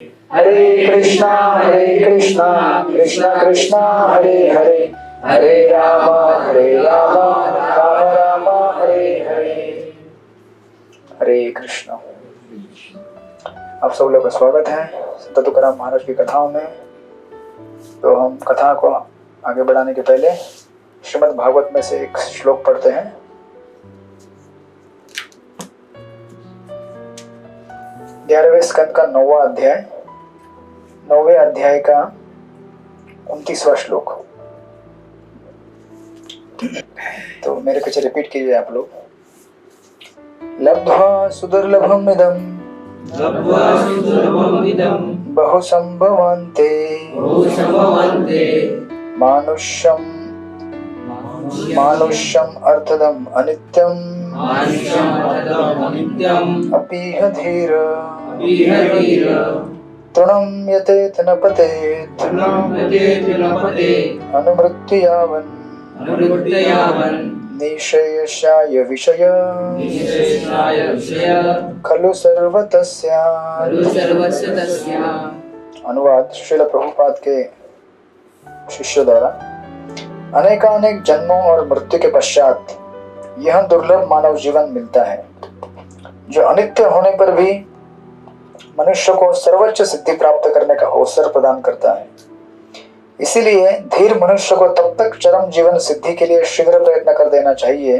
हरे कृष्णा कृष्णा कृष्णा हरे हरे, हरे राम राम राम हरे हरे। हरे कृष्णा। आप सब लोग का स्वागत है संत तुकाराम महाराज की कथाओं में। तो हम कथा को आगे बढ़ाने के पहले श्रीमद् भागवत में से एक श्लोक पढ़ते हैं। ग्यारहवें स्कंद का 9वां अध्याय, 9वें अध्याय का 29वां श्लोक। तो मेरे पीछे रिपीट कीजिए आप लोग। लब्ध्वा सुदुर्लभम इदं बहु संभवन्ते मानुष्यम अर्थदम अनित्यम अपीह धीर तृणं यतेत न पतेत् अनुमृत्यु यावन् निःशेषाय विषय खलु सर्वतस्य। अनुवाद श्रील प्रभुपाद के शिष्यों द्वारा। अनेकानेक जन्मों और मृत्यु के पश्चात यह दुर्लभ मानव जीवन मिलता है जो अनित्य होने पर भी मनुष्य को सर्वोच्च सिद्धि प्राप्त करने का अवसर प्रदान करता है। इसीलिए धीर मनुष्य को तब तक चरम जीवन सिद्धि के लिए शीघ्र प्रयत्न कर देना चाहिए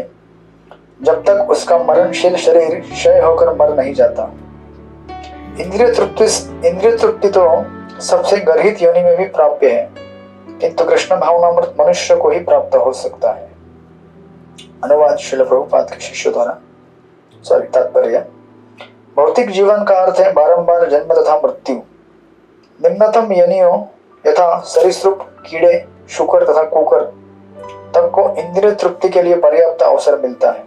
जब तक उसका मरणशील शरीर क्षय होकर मर नहीं जाता। इंद्रिय तृप्ति तो सबसे गर्हित योनि में भी प्राप्य है, किंतु कृष्ण भावनामृत मनुष्य को ही प्राप्त हो सकता है। अनुवाद श्रील प्रभुपाद के शिष्यों द्वारा। तात्पर्य। भौतिक जीवन का अर्थ है बारंबार जन्म तथा मृत्यु। निम्नतम योनियों यथा सरीसृप, कीड़े, शुकर तथा कुकर तक को इंद्रिय तृप्ति के लिए पर्याप्त अवसर मिलता है।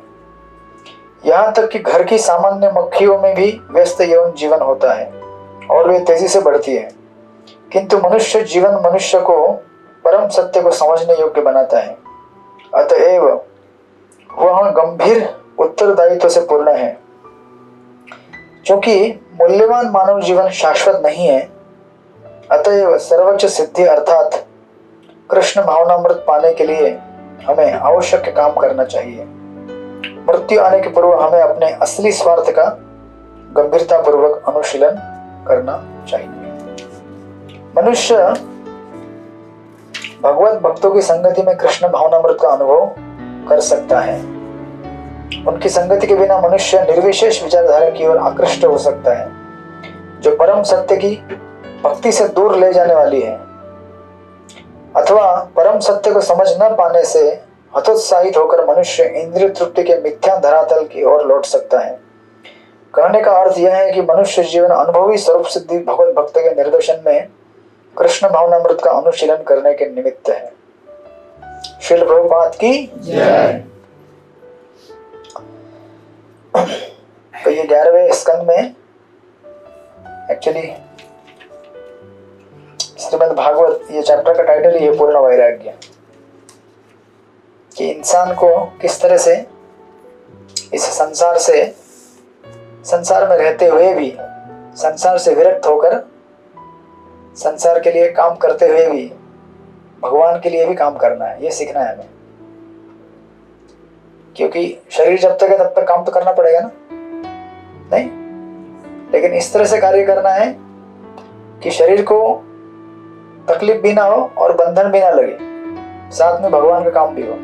यहाँ तक कि घर की सामान्य मक्खियों में भी व्यस्त यौन जीवन होता है और वे तेजी से बढ़ती है, किंतु मनुष्य जीवन मनुष्य को परम सत्य को समझने योग्य बनाता है। अतएव वह गंभीर उत्तरदायित्व से पूर्ण है। क्योंकि मूल्यवान मानव जीवन शाश्वत नहीं है, अतएव सर्वोच्च सिद्धि अर्थात कृष्ण भावनामृत पाने के लिए हमें आवश्यक काम करना चाहिए। मृत्यु आने के पूर्व हमें अपने असली स्वार्थ का गंभीरता पूर्वक अनुशीलन करना चाहिए। मनुष्य भगवत भक्तों की संगति में कृष्ण भावनामृत का अनुभव कर सकता है। उनकी संगति के बिना मनुष्य निर्विशेष विचारधारा की ओर आकृष्ट हो सकता है, जो परम सत्य की भक्ति से दूर ले जाने वाली है, अथवा परम सत्य को समझ न पाने से हतोत्साहित होकर मनुष्य इंद्रिय तृप्ति के मिथ्या धरातल की ओर लौट सकता है। कहने का अर्थ यह है कि मनुष्य जीवन अनुभवी स्वरूप सिद्धि भगवत भक्त के निर्देशन में कृष्ण भावनामृत का अनुशीलन करने के निमित्त है। श्रील प्रभुपाद की जय। तो ये 11वें स्कंद में एक्चुअली श्रीमद् भागवत, ये चैप्टर का टाइटल ही है पूर्ण वैराग्य, कि इंसान को किस तरह से इस संसार में रहते हुए भी, संसार से विरक्त होकर संसार के लिए काम करते हुए भी भगवान के लिए भी काम करना है। ये सीखना है हमें, क्योंकि शरीर जब तक है तब तक काम तो करना पड़ेगा ना, नहीं? लेकिन इस तरह से कार्य करना है कि शरीर को तकलीफ भी ना हो और बंधन भी ना लगे, साथ में भगवान का काम भी हो।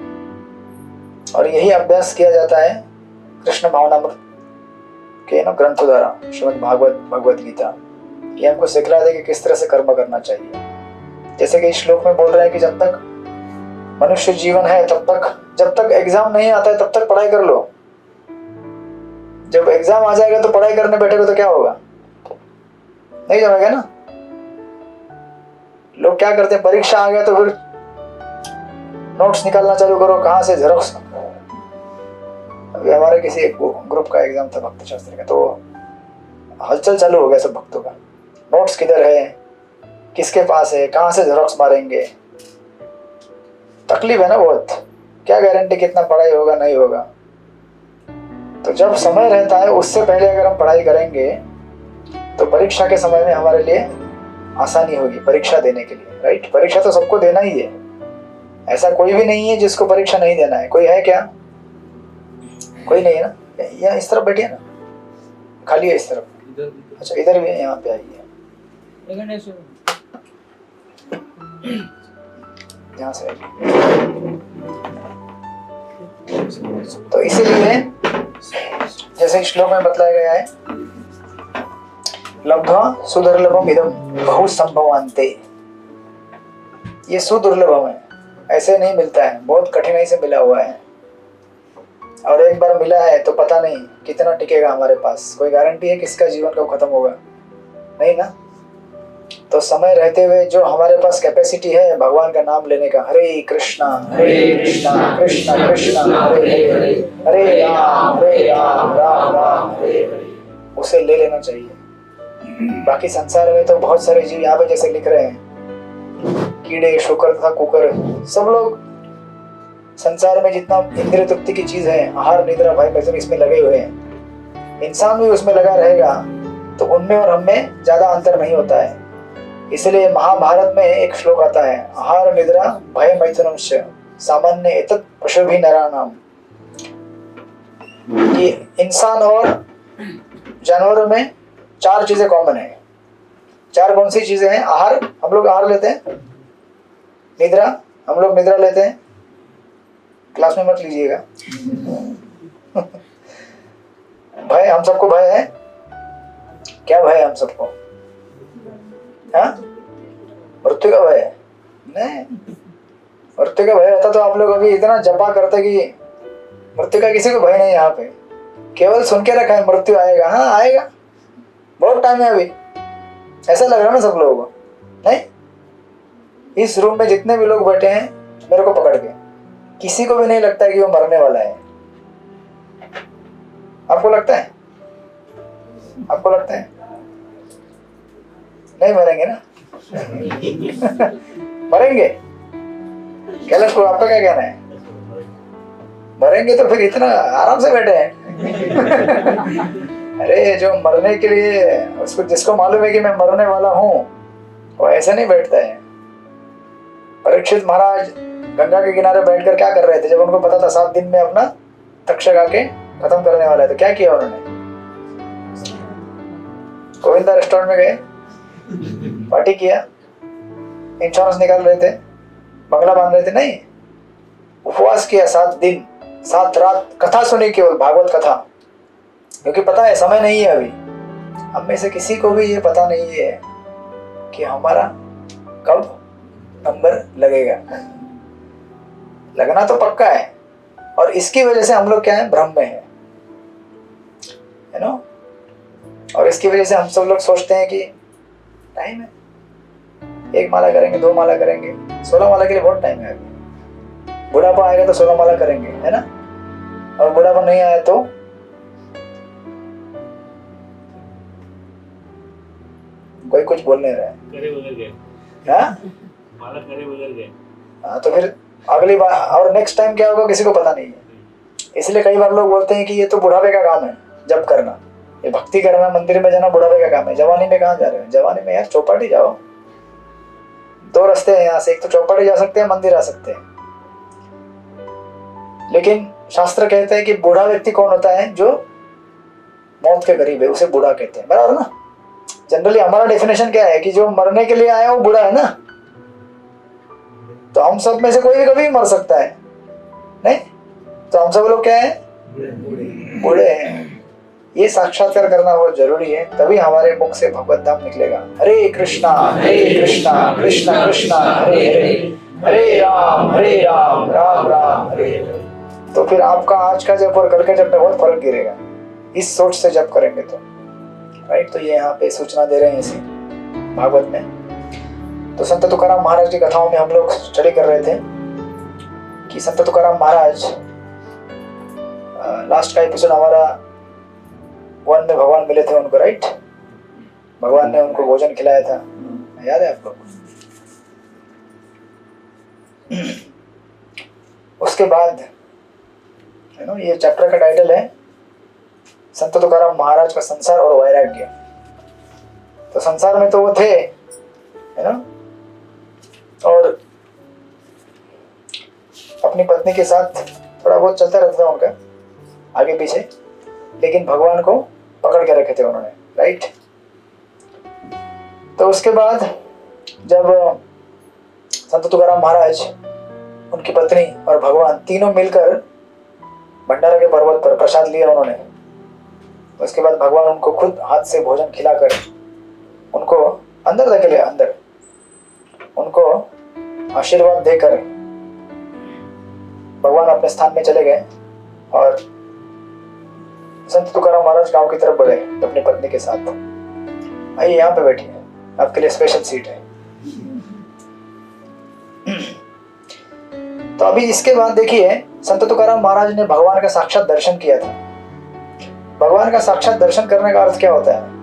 और यही अभ्यास किया जाता है कृष्ण भावनामृत के ग्रंथों द्वारा। श्रीमद् भागवत, भगवत गीता ये हमको सिखला दे कि किस तरह से कर्म करना चाहिए। जैसे कि इस श्लोक में बोल रहे हैं कि जब तक मनुष्य जीवन है तब तक, जब तक एग्जाम नहीं आता है तब तक पढ़ाई कर लो। जब एग्जाम आ जाएगा तो पढ़ाई करने बैठेगा तो क्या होगा? नहीं जमेगा ना। लोग क्या करते हैं, परीक्षा आ गया तो फिर नोट्स निकालना चालू करो, कहाँ से जेरोक्स। अभी हमारे किसी एक ग्रुप का एग्जाम था भक्त शास्त्र का, तो हलचल चालू हो गया सब भक्तों का। नोट्स किधर है, किसके पास है, कहाँ से जेरोक्स मारेंगे। तकलीफ है ना बहुत। क्या गारंटी कितना पढ़ाई होगा नहीं होगा। तो जब समय रहता है उससे पहले अगर हम पढ़ाई करेंगे तो परीक्षा के समय में हमारे लिए आसानी होगी परीक्षा देने के लिए, राइट। परीक्षा तो सबको देना ही है, ऐसा कोई भी नहीं है जिसको परीक्षा नहीं देना है। कोई है क्या? कोई नहीं है ना। यहाँ इस तरफ बैठिए ना, खाली है इस तरफ। अच्छा इधर भी है, यहाँ पे आइए, यहाँ से आइए। तो इसीलिए जैसे श्लोक में बतलाया गया है, लब्ध्वा सुदुर्लभम इदम बहु संभवान्ते, ये सुदुर्लभम है, ऐसे नहीं मिलता है, बहुत कठिनाई से मिला हुआ है। और एक बार मिला है तो पता नहीं कितना टिकेगा हमारे पास, कोई गारंटी है किसका जीवन कब खत्म होगा? नहीं ना। तो समय रहते हुए जो हमारे पास कैपेसिटी है भगवान का नाम लेने का, हरे कृष्णा कृष्णा कृष्णा हरे हरे, हरे राम राम राम हरे हरे, उसे ले लेना चाहिए। बाकी संसार में तो बहुत सारे जीव यहाँ पे जैसे लिख रहे हैं, कीड़े शुकर तथा कुकर, सब लोग संसार में जितना इंद्रिय तृप्ति की चीज है, आहार निद्रा भय मैथुन, इसमें लगे हुए हैं। इंसान भी उसमें लगा रहेगा तो उनमें और हमें ज्यादा अंतर नहीं होता है। इसलिए महाभारत में एक श्लोक आता है, आहार निद्रा भय मैथुनंश सामान्य एतत् पशुभिः नराणाम, कि इंसान और जानवरों में 4 चीजें कॉमन है। 4 कौन सी चीजें हैं? आहार, हम लोग आहार लेते हैं, निद्रा, हम लोग निद्रा लेते हैं, क्लास में मत लीजिएगा। भय, हम सबको भय है। क्या भय है हम सबको? हाँ, मृत्यु का भय है? नहीं, मृत्यु का भय रहता तो आप लोग अभी इतना जपा करते कि मृत्यु का किसी को भय नहीं। यहाँ पे केवल सुन के रखा है मृत्यु आएगा। हाँ आएगा, बहुत टाइम है अभी, ऐसा लग रहा है ना सब लोगों को? नहीं, इस रूम में जितने भी लोग बैठे हैं मेरे को पकड़ के, किसी को भी नहीं लगता है कि वो मरने वाला है। आपको लगता है? आपको लगता है? नहीं मरेंगे ना? मरेंगे? कैलाश को आपका क्या कहना है? मरेंगे तो फिर इतना आराम से बैठे हैं। अरे जो मरने के लिए, उसको जिसको मालूम है कि मैं मरने वाला हूं, वो ऐसे नहीं बैठता है। परीक्षित महाराज गंगा के किनारे बैठकर क्या कर रहे थे? जब उनको पता था 7 दिन में अपना तक्षक आके खत्म करने वाला है, तो क्या किया उन्होंने? गोविंदा रेस्टोरेंट में गए, पार्टी किया, इंश्योरेंस निकाल रहे थे, बंगला बांध रहे थे? नहीं, उपवास किया 7 दिन 7 रात, कथा सुनी, केवल भागवत कथा, क्योंकि पता है समय नहीं है अभी। हम में से किसी को भी ये पता नहीं है कि हमारा कब नंबर लगेगा। लगना तो पक्का है, और इसकी वजह से हम लोग क्या है, भ्रम में है नो। और इसकी वजह से हम सब लोग सोचते हैं कि टाइम है, 1 माला करेंगे, 2 माला करेंगे, 16 माला के लिए बहुत टाइम है अभी। बुढ़ापा आएगा तो 16 माला करेंगे, है ना? और बुढ़ापा नहीं आया तो कोई कुछ बोल नहीं रहा है। हाँ, तो फिर अगली बार और नेक्स्ट टाइम क्या होगा किसी को पता नहीं है। इसलिए कई बार लोग बोलते हैं कि ये तो बुढ़ापे का काम है, जप करना, ये भक्ति करना, मंदिर में जाना बुढ़ापे का काम है। जवानी में कहाँ जा रहे हो? जवानी में यार चौपाटी जाओ। 2 रास्ते हैं यहाँ से, एक तो चौपाटी जा सकते हैं, मंदिर आ सकते हैं। लेकिन शास्त्र कहते हैं कि बूढ़ा व्यक्ति कौन होता है? जो मौत के करीब है, उसे बूढ़ा कहते हैं, बराबर ना? जनरली हमारा डेफिनेशन क्या है कि जो मरने के लिए आया वो बूढ़ा है ना। तो हम सब में से कोई भी कभी मर सकता है, नहीं? तो हम सब लोग क्या है? बूढ़े हैं। ये साक्षात्कार करना बहुत जरूरी है, तभी हमारे मुख से भगवत धाम निकलेगा। हरे कृष्णा कृष्णा कृष्णा हरे हरे, हरे राम राम राम हरे हरे। तो फिर आपका आज का जप और कल के जप में बहुत फर्क गिरेगा, इस सोच से जप करेंगे तो, राइट। तो ये यहाँ पे सूचना दे रहे हैं इसी भागवत में। तो संत तुकाराम महाराज की कथाओं में हम लोग स्टडी कर रहे थे कि संत तुकाराम महाराज, लास्ट का एपिसोड हमारा 1 में भगवान मिले थे उनको, राइट? भगवान ने उनको भोजन खिलाया था, याद है आपको? उसके बाद ये चैप्टर का टाइटल है संत तुकाराम महाराज का संसार और वैराग्य। तो संसार में तो वो थे, है ना, और अपनी पत्नी के साथ थोड़ा बहुत चलता रहता था उनका आगे पीछे, लेकिन भगवान को पकड़ के रखे थे उन्होंने, राइट। तो उसके बाद जब संत तुकाराम महाराज, उनकी पत्नी और भगवान तीनों मिलकर भंडारा के पर्वत पर प्रसाद लिया उन्होंने, उसके बाद भगवान उनको खुद हाथ से भोजन खिलाकर उनको अंदर धकेले, अंदर उनको आशीर्वाद देकर भगवान अपने स्थान में चले गए और संत तुकाराम महाराज गांव की तरफ बढ़े अपनी पत्नी के साथ। आइए यहाँ पे बैठिए, आपके लिए स्पेशल सीट है। तो अभी इसके बाद देखिए, संत तुकाराम महाराज ने भगवान का साक्षात दर्शन किया था। भगवान का साक्षात दर्शन करने का अर्थ क्या होता है?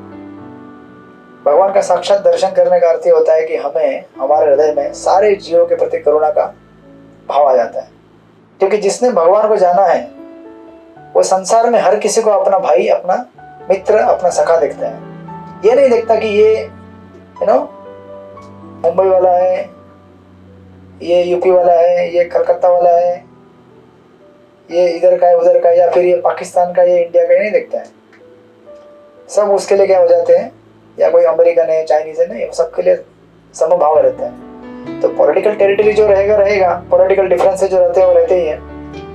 भगवान का साक्षात दर्शन करने का अर्थ ये होता है कि हमें, हमारे हृदय में सारे जीवों के प्रति करुणा का भाव आ जाता है। क्योंकि जिसने भगवान को जाना है वो संसार में हर किसी को अपना भाई, अपना मित्र, अपना सखा देखता है। ये नहीं देखता कि ये मुंबई वाला है, ये यूपी वाला है, ये कलकत्ता वाला है, ये इधर का है, उधर का है, या फिर ये पाकिस्तान का, ये इंडिया का, ये नहीं देखता है। सब उसके लिए क्या हो जाते हैं, या कोई अमेरिकन है, चाइनीज है, नहीं, सबके लिए समभाव रहता है। तो पॉलिटिकल टेरिटरी जो रहेगा, पॉलिटिकल डिफरेंसेस जो रहते हैं वो रहते ही है,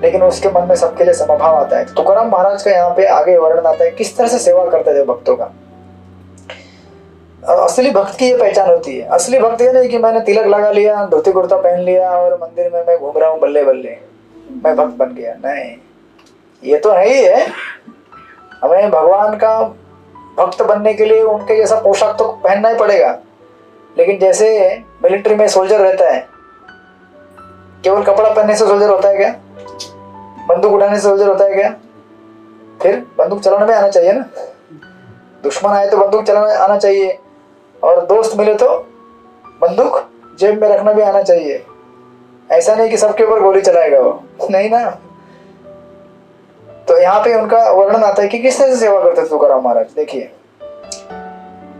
लेकिन उसके मन में सबके लिए समभाव आता है। तो तुकाराम महाराज का यहाँ पे आगे वर्णन आता है किस तरह से सेवा करते थे भक्तों का। असली भक्त की ये पहचान होती है। असली भक्त ये नहीं कि मैंने तिलक लगा लिया, धोती कुर्ता पहन लिया और मंदिर में मैं घूम रहा हूँ बल्ले बल्ले, मैं भक्त बन गया। नहीं, ये तो है ही है। हमें भगवान का भक्त बनने के लिए उनके जैसा पोशाक तो पहनना ही पड़ेगा। लेकिन जैसे मिलिट्री में सोल्जर रहता है, केवल कपड़ा पहनने से सोल्जर होता है क्या? बंदूक उठाने से सोल्जर होता है क्या? फिर बंदूक चलाना भी आना चाहिए ना। दुश्मन आए तो बंदूक चलाना आना चाहिए, और दोस्त मिले तो बंदूक जेब में रखना भी आना चाहिए। ऐसा नहीं कि सबके ऊपर गोली चलाएगा वो, नहीं ना। तो यहाँ पे उनका वर्णन आता है कि किस तरह से सेवा करते थे तुकाराम महाराज। देखिए,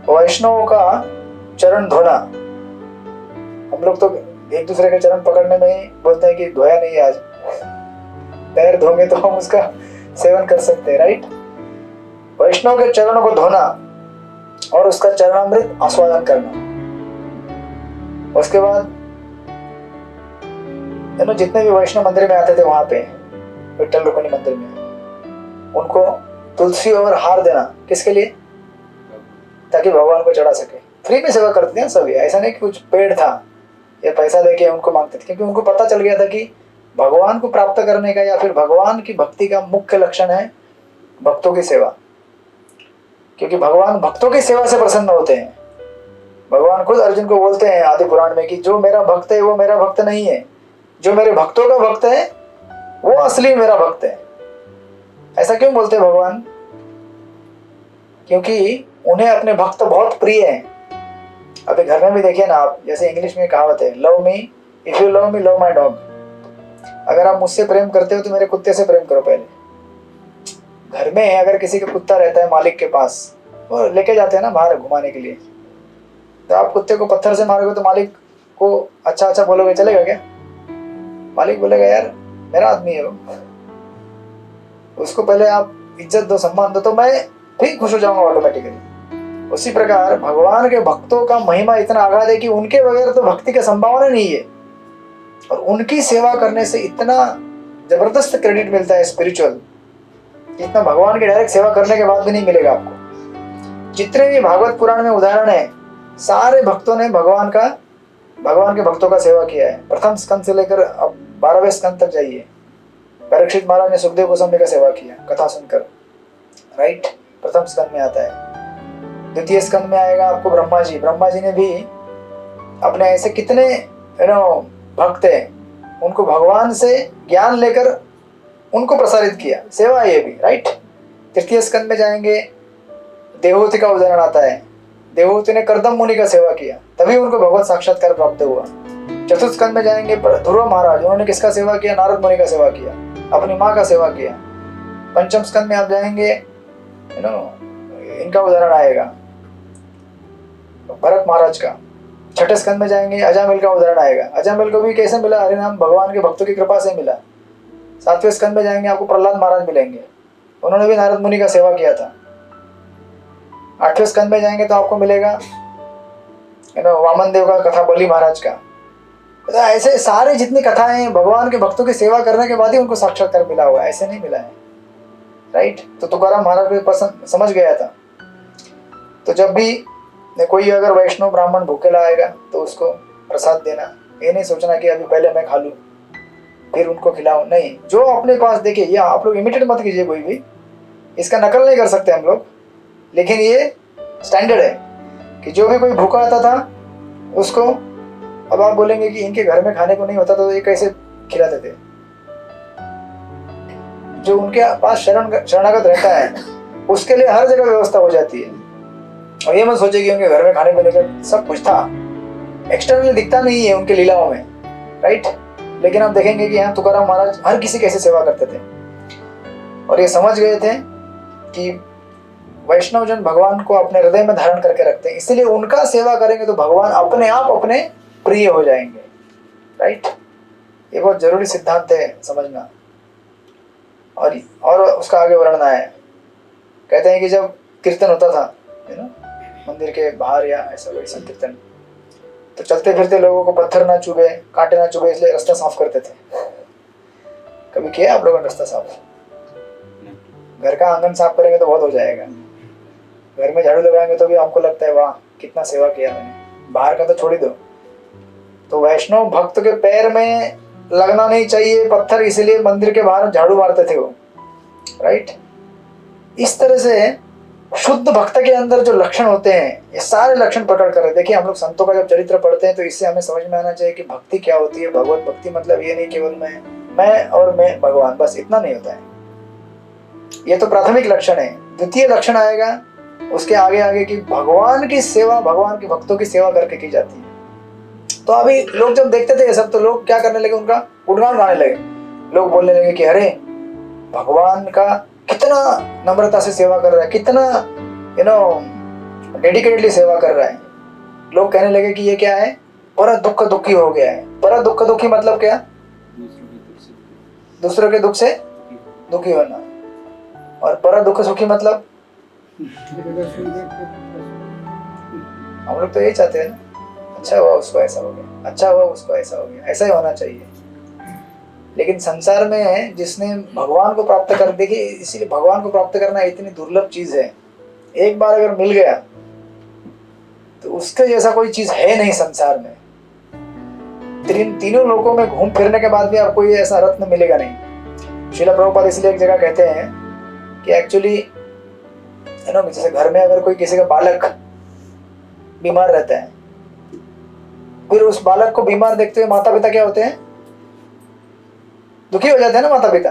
वैष्णवों का चरण धोना, हम लोग तो एक दूसरे के चरण पकड़ने में ही बोलते हैं कि धोया नहीं आज, पैर धोंगे तो हम उसका सेवन कर सकते हैं, राइट। वैष्णव के चरणों को धोना और उसका चरणामृत आस्वादन करना। उसके बाद जितने भी वैष्णव मंदिर में आते थे वहां पे, विठ्ठल रुक्मिणी मंदिर में, उनको तुलसी और हार देना। किसके लिए? ताकि भगवान को चढ़ा सके। फ्री में सेवा करते हैं सभी, ऐसा नहीं कि कुछ पेड़ था या पैसा देके उनको मांगते थे, क्योंकि उनको पता चल गया था कि भगवान को प्राप्त करने का या फिर भगवान की भक्ति का मुख्य लक्षण है भक्तों की सेवा। क्योंकि भगवान भक्तों की सेवा से प्रसन्न होते हैं। भगवान खुद अर्जुन को बोलते हैं आदि पुराण में कि जो मेरा भक्त है वो मेरा भक्त नहीं है, जो मेरे भक्तों का भक्त है वो असली मेरा भक्त है। ऐसा क्यों बोलते हैं भगवान? क्योंकि उन्हें अपने भक्त बहुत प्रिय हैं। अभी घर में भी देखिए ना आप, जैसे इंग्लिश में कहावत है, love me if you love me love my dog. अगर आप मुझसे प्रेम करते हो तो मेरे कुत्ते से प्रेम करो पहले। घर में अगर किसी का कुत्ता रहता है मालिक के पास, वो लेके जाते हैं ना बाहर घुमाने के लिए, तो आप कुत्ते को पत्थर से मारोगे तो मालिक को अच्छा अच्छा बोलोगे, चलेगा क्या? मालिक बोलेगा यार मेरा आदमी है वो, उसको पहले आप इज्जत दो, सम्मान दो, तो मैं भी खुश हो जाऊंगा ऑटोमेटिकली। उसी प्रकार भगवान के भक्तों का महिमा इतना अगाध है कि उनके बगैर तो भक्ति का संभावना नहीं है, और उनकी सेवा करने से इतना जबरदस्त क्रेडिट मिलता है स्पिरिचुअल, इतना भगवान की डायरेक्ट सेवा करने के बाद भी नहीं मिलेगा आपको। जितने भी भागवत पुराण में उदाहरण है, सारे भक्तों ने भगवान के भक्तों का सेवा किया है। प्रथम स्कंद से लेकर अब 12वें स्कंद तक जाइए, परीक्षित महाराज ने सुखदेव गोस्वामी का सेवा किया कथा सुनकर, राइट। प्रथम स्कंद में आता है। द्वितीय स्कंद में आएगा आपको ब्रह्मा जी ने भी अपने ऐसे कितने भक्त हैं, उनको भगवान से ज्ञान लेकर उनको प्रसारित किया, सेवा है ये भी, राइट। तृतीय स्कंद में जाएंगे, देवहूति का उदाहरण आता है। देवहूति ने कर्दम मुनि का सेवा किया, तभी उनको भगवत साक्षात्कार प्राप्त हुआ। चतुर्थ स्कंद में जाएंगे, ध्रुव महाराज, उन्होंने किसका सेवा किया? नारद मुनि का सेवा किया, अपनी माँ का सेवा किया। पंचम स्कंद में आप जाएंगे, इनका उदाहरण आएगा, भरत महाराज का। छठे स्कंद में जाएंगे अजामिल का उदाहरण आएगा। अजामिल को भी कैसे मिला? हरिनाम भगवान के भक्तों की कृपा से मिला। सातवें स्कंद में जाएंगे आपको प्रहलाद महाराज मिलेंगे, उन्होंने भी नारद मुनि का सेवा किया था। आठवें स्कंद में जाएंगे तो आपको मिलेगा वामन देव का कथा, बलि महाराज का। तो ऐसे सारे जितनी कथाएं हैं भगवान के भक्तों की सेवा करने के बाद ही उनको साक्षात्कार मिला हुआ है, ऐसे नहीं मिला है, राइट। तो तुकाराम महाराज भी पसंद समझ गया था। तो जब भी कोई अगर वैष्णव ब्राह्मण भूखे लाएगा तो उसको प्रसाद देना, ये नहीं सोचना कि अभी पहले मैं खा लूँ फिर उनको खिलाऊं, नहीं, जो अपने पास देखे। या आप लोग इमिटेट मत कीजिए, कोई भी इसका नकल नहीं कर सकते हम लोग, लेकिन ये स्टैंडर्ड है कि जो भी कोई भूखा आता था उसको, अब आप बोलेंगे कि इनके घर में खाने को नहीं होता तो ये कैसे खिलाते थे? जो उनके पास शरणागत रहता है उसके लिए हर जगह व्यवस्था हो जाती है। और ये मत सोचे कि उनके घर में खाने पीने का सब कुछ था, एक्सटर्नल दिखता नहीं है उनके लीलाओं में, राइट। लेकिन आप देखेंगे कि यहाँ तुकाराम महाराज हर किसी कैसे सेवा करते थे, और ये समझ गए थे कि वैष्णव जन भगवान को अपने हृदय में धारण करके रखते हैं, इसलिए उनका सेवा करेंगे तो भगवान अपने आप अपने प्रिय हो जाएंगे, राइट। ये बहुत जरूरी सिद्धांत है समझना। और उसका आगे वर्णन है, कहते हैं कि जब कीर्तन होता था मंदिर के बाहर या ऐसा कोई संकीर्तन, तो चलते फिरते लोगों को पत्थर ना चुभे, कांटे ना चुभे, इसलिए रास्ता साफ करते थे। कभी किया आप लोगों ने रास्ता साफ? घर का आंगन साफ करेंगे तो बहुत हो जाएगा, घर में झाड़ू लगाएंगे तो भी आपको लगता है वाह कितना सेवा किया मैंने, बाहर का तो छोड़ ही दो। तो वैष्णव भक्त के पैर में लगना नहीं चाहिए पत्थर, इसलिए मंदिर के बाहर झाड़ू मारते थे वो, राइट। इस तरह से शुद्ध भक्त के अंदर जो लक्षण होते हैं ये सारे लक्षण प्रकट कर रहे हैं। देखिए हम लोग संतों का जब चरित्र पढ़ते हैं तो इससे हमें समझ में आना चाहिए कि भक्ति क्या होती है। भगवत भक्ति मतलब ये नहीं केवल मैं और मैं भगवान, बस इतना नहीं होता है। ये तो प्राथमिक लक्षण है। द्वितीय लक्षण आएगा उसके आगे आगे कि भगवान की सेवा, भगवान के भक्तों की सेवा करके की जाती है। तो अभी लोग जब देखते थे ये सब तो लोग क्या करने लगे, उनका गुणगान गाने लगे। लोग बोलने लगे कि अरे भगवान का कितना नम्रता से सेवा कर रहा है, कितना डेडिकेटली सेवा कर रहा है। लोग कहने लगे कि ये क्या है, पर दुख दुखी हो गया है। पर दुख दुखी मतलब क्या? दूसरों के दुख से दुखी होना। और पर दुख सुखी मतलब हम लोग तो यही चाहते हैं ना, अच्छा हुआ उसको ऐसा हो गया, अच्छा हुआ उसको ऐसा हो गया, ऐसा ही होना चाहिए। लेकिन संसार में जिसने भगवान को प्राप्त कर, देखिए इसीलिए भगवान को प्राप्त करना इतनी दुर्लभ चीज है। एक बार अगर मिल गया तो उसके जैसा कोई चीज है नहीं संसार में। तीनों लोकों में घूम फिरने के बाद भी आपको ये ऐसा रत्न मिलेगा नहीं। श्रील प्रभुपाद इसलिए एक जगह कहते हैं कि एक्चुअली जैसे घर में अगर कोई किसी का बालक बीमार रहता है, फिर उस बालक को बीमार देखते हुए माता पिता क्या होते हैं, दुखी हो जाते हैं ना माता पिता।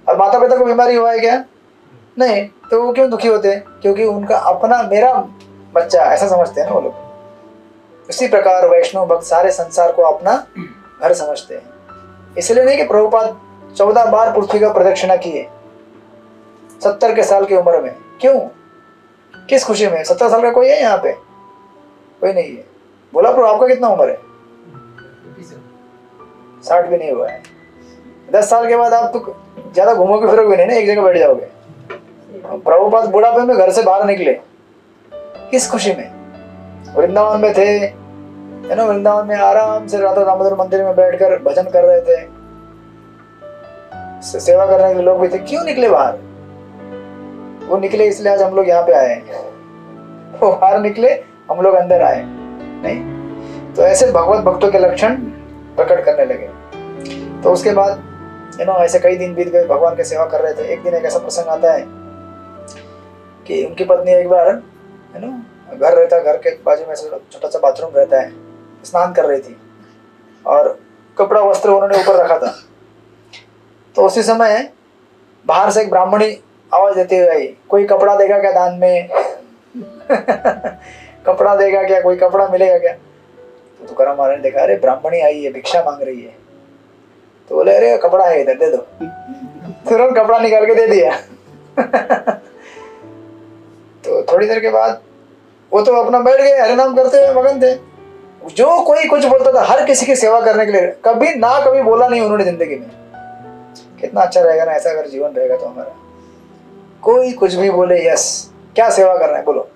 और माता पिता को बीमारी हुआ है क्या? नहीं, तो वो क्यों दुखी होते हैं? क्योंकि उनका अपना, मेरा बच्चा ऐसा समझते हैं ना वो लोग। उसी प्रकार वैष्णव भक्त सारे संसार को अपना घर समझते हैं। इसलिए नहीं कि प्रभुपाद 14 बार पृथ्वी का प्रदक्षिणा किए 70 के साल की उम्र में। क्यों? किस खुशी में? 70 साल का कोई है यहाँ पे? कोई नहीं है। बोला प्रभु आपका कितना उम्र है? 60 भी नहीं हुआ है। 10 साल के बाद आप तो ज्यादा घूमोगे फिरोगे नहीं ना, एक जगह बैठ जाओगे। प्रभुपाद बुढ़ापे में घर से बाहर निकले, किस खुशी में? वृंदावन में थे, है ना, वृंदावन में आराम से राधा दामोदर मंदिर में बैठकर भजन कर रहे थे, सेवा करने के लोग भी थे। क्यों निकले बाहर? वो निकले इसलिए आज हम लोग यहाँ पे आए हैं। वो बाहर निकले, हम लोग अंदर आए नहीं। तो ऐसे भगवत भक्तों के लक्षण प्रकट करने लगे। तो उसके बाद ऐसे कई दिन बीत गए, भगवान की सेवा कर रहे थे। एक दिन एक ऐसा प्रसंग आता है कि उनकी पत्नी एक बार घर रहता, घर के बाजू में छोटा सा बाथरूम रहता है, स्नान कर रही थी और कपड़ा वस्त्र उन्होंने ऊपर रखा था। तो उसी समय बाहर से एक ब्राह्मणी आवाज देती हुई आई, कोई कपड़ा देगा क्या दान में? कपड़ा देगा क्या? कोई कपड़ा मिलेगा क्या? तो तुकाराम महाराज ने देखा, अरे ब्राह्मणी आई है, भिक्षा मांग रही है। तो बोले अरे कपड़ा है इधर, दे दो। तुरंत कपड़ा निकाल के दे दिया। तो थोड़ी देर के बाद वो तो अपना बैठ गए, हरे नाम करते हुए मगन थे। जो कोई कुछ बोलता था, हर किसी की सेवा करने के लिए, कभी ना कभी बोला नहीं उन्होंने जिंदगी में। कितना अच्छा रहेगा ना ऐसा अगर जीवन रहेगा तो हमारा। कोई कुछ भी बोले, यस, क्या सेवा कर रहे हैं बोलो।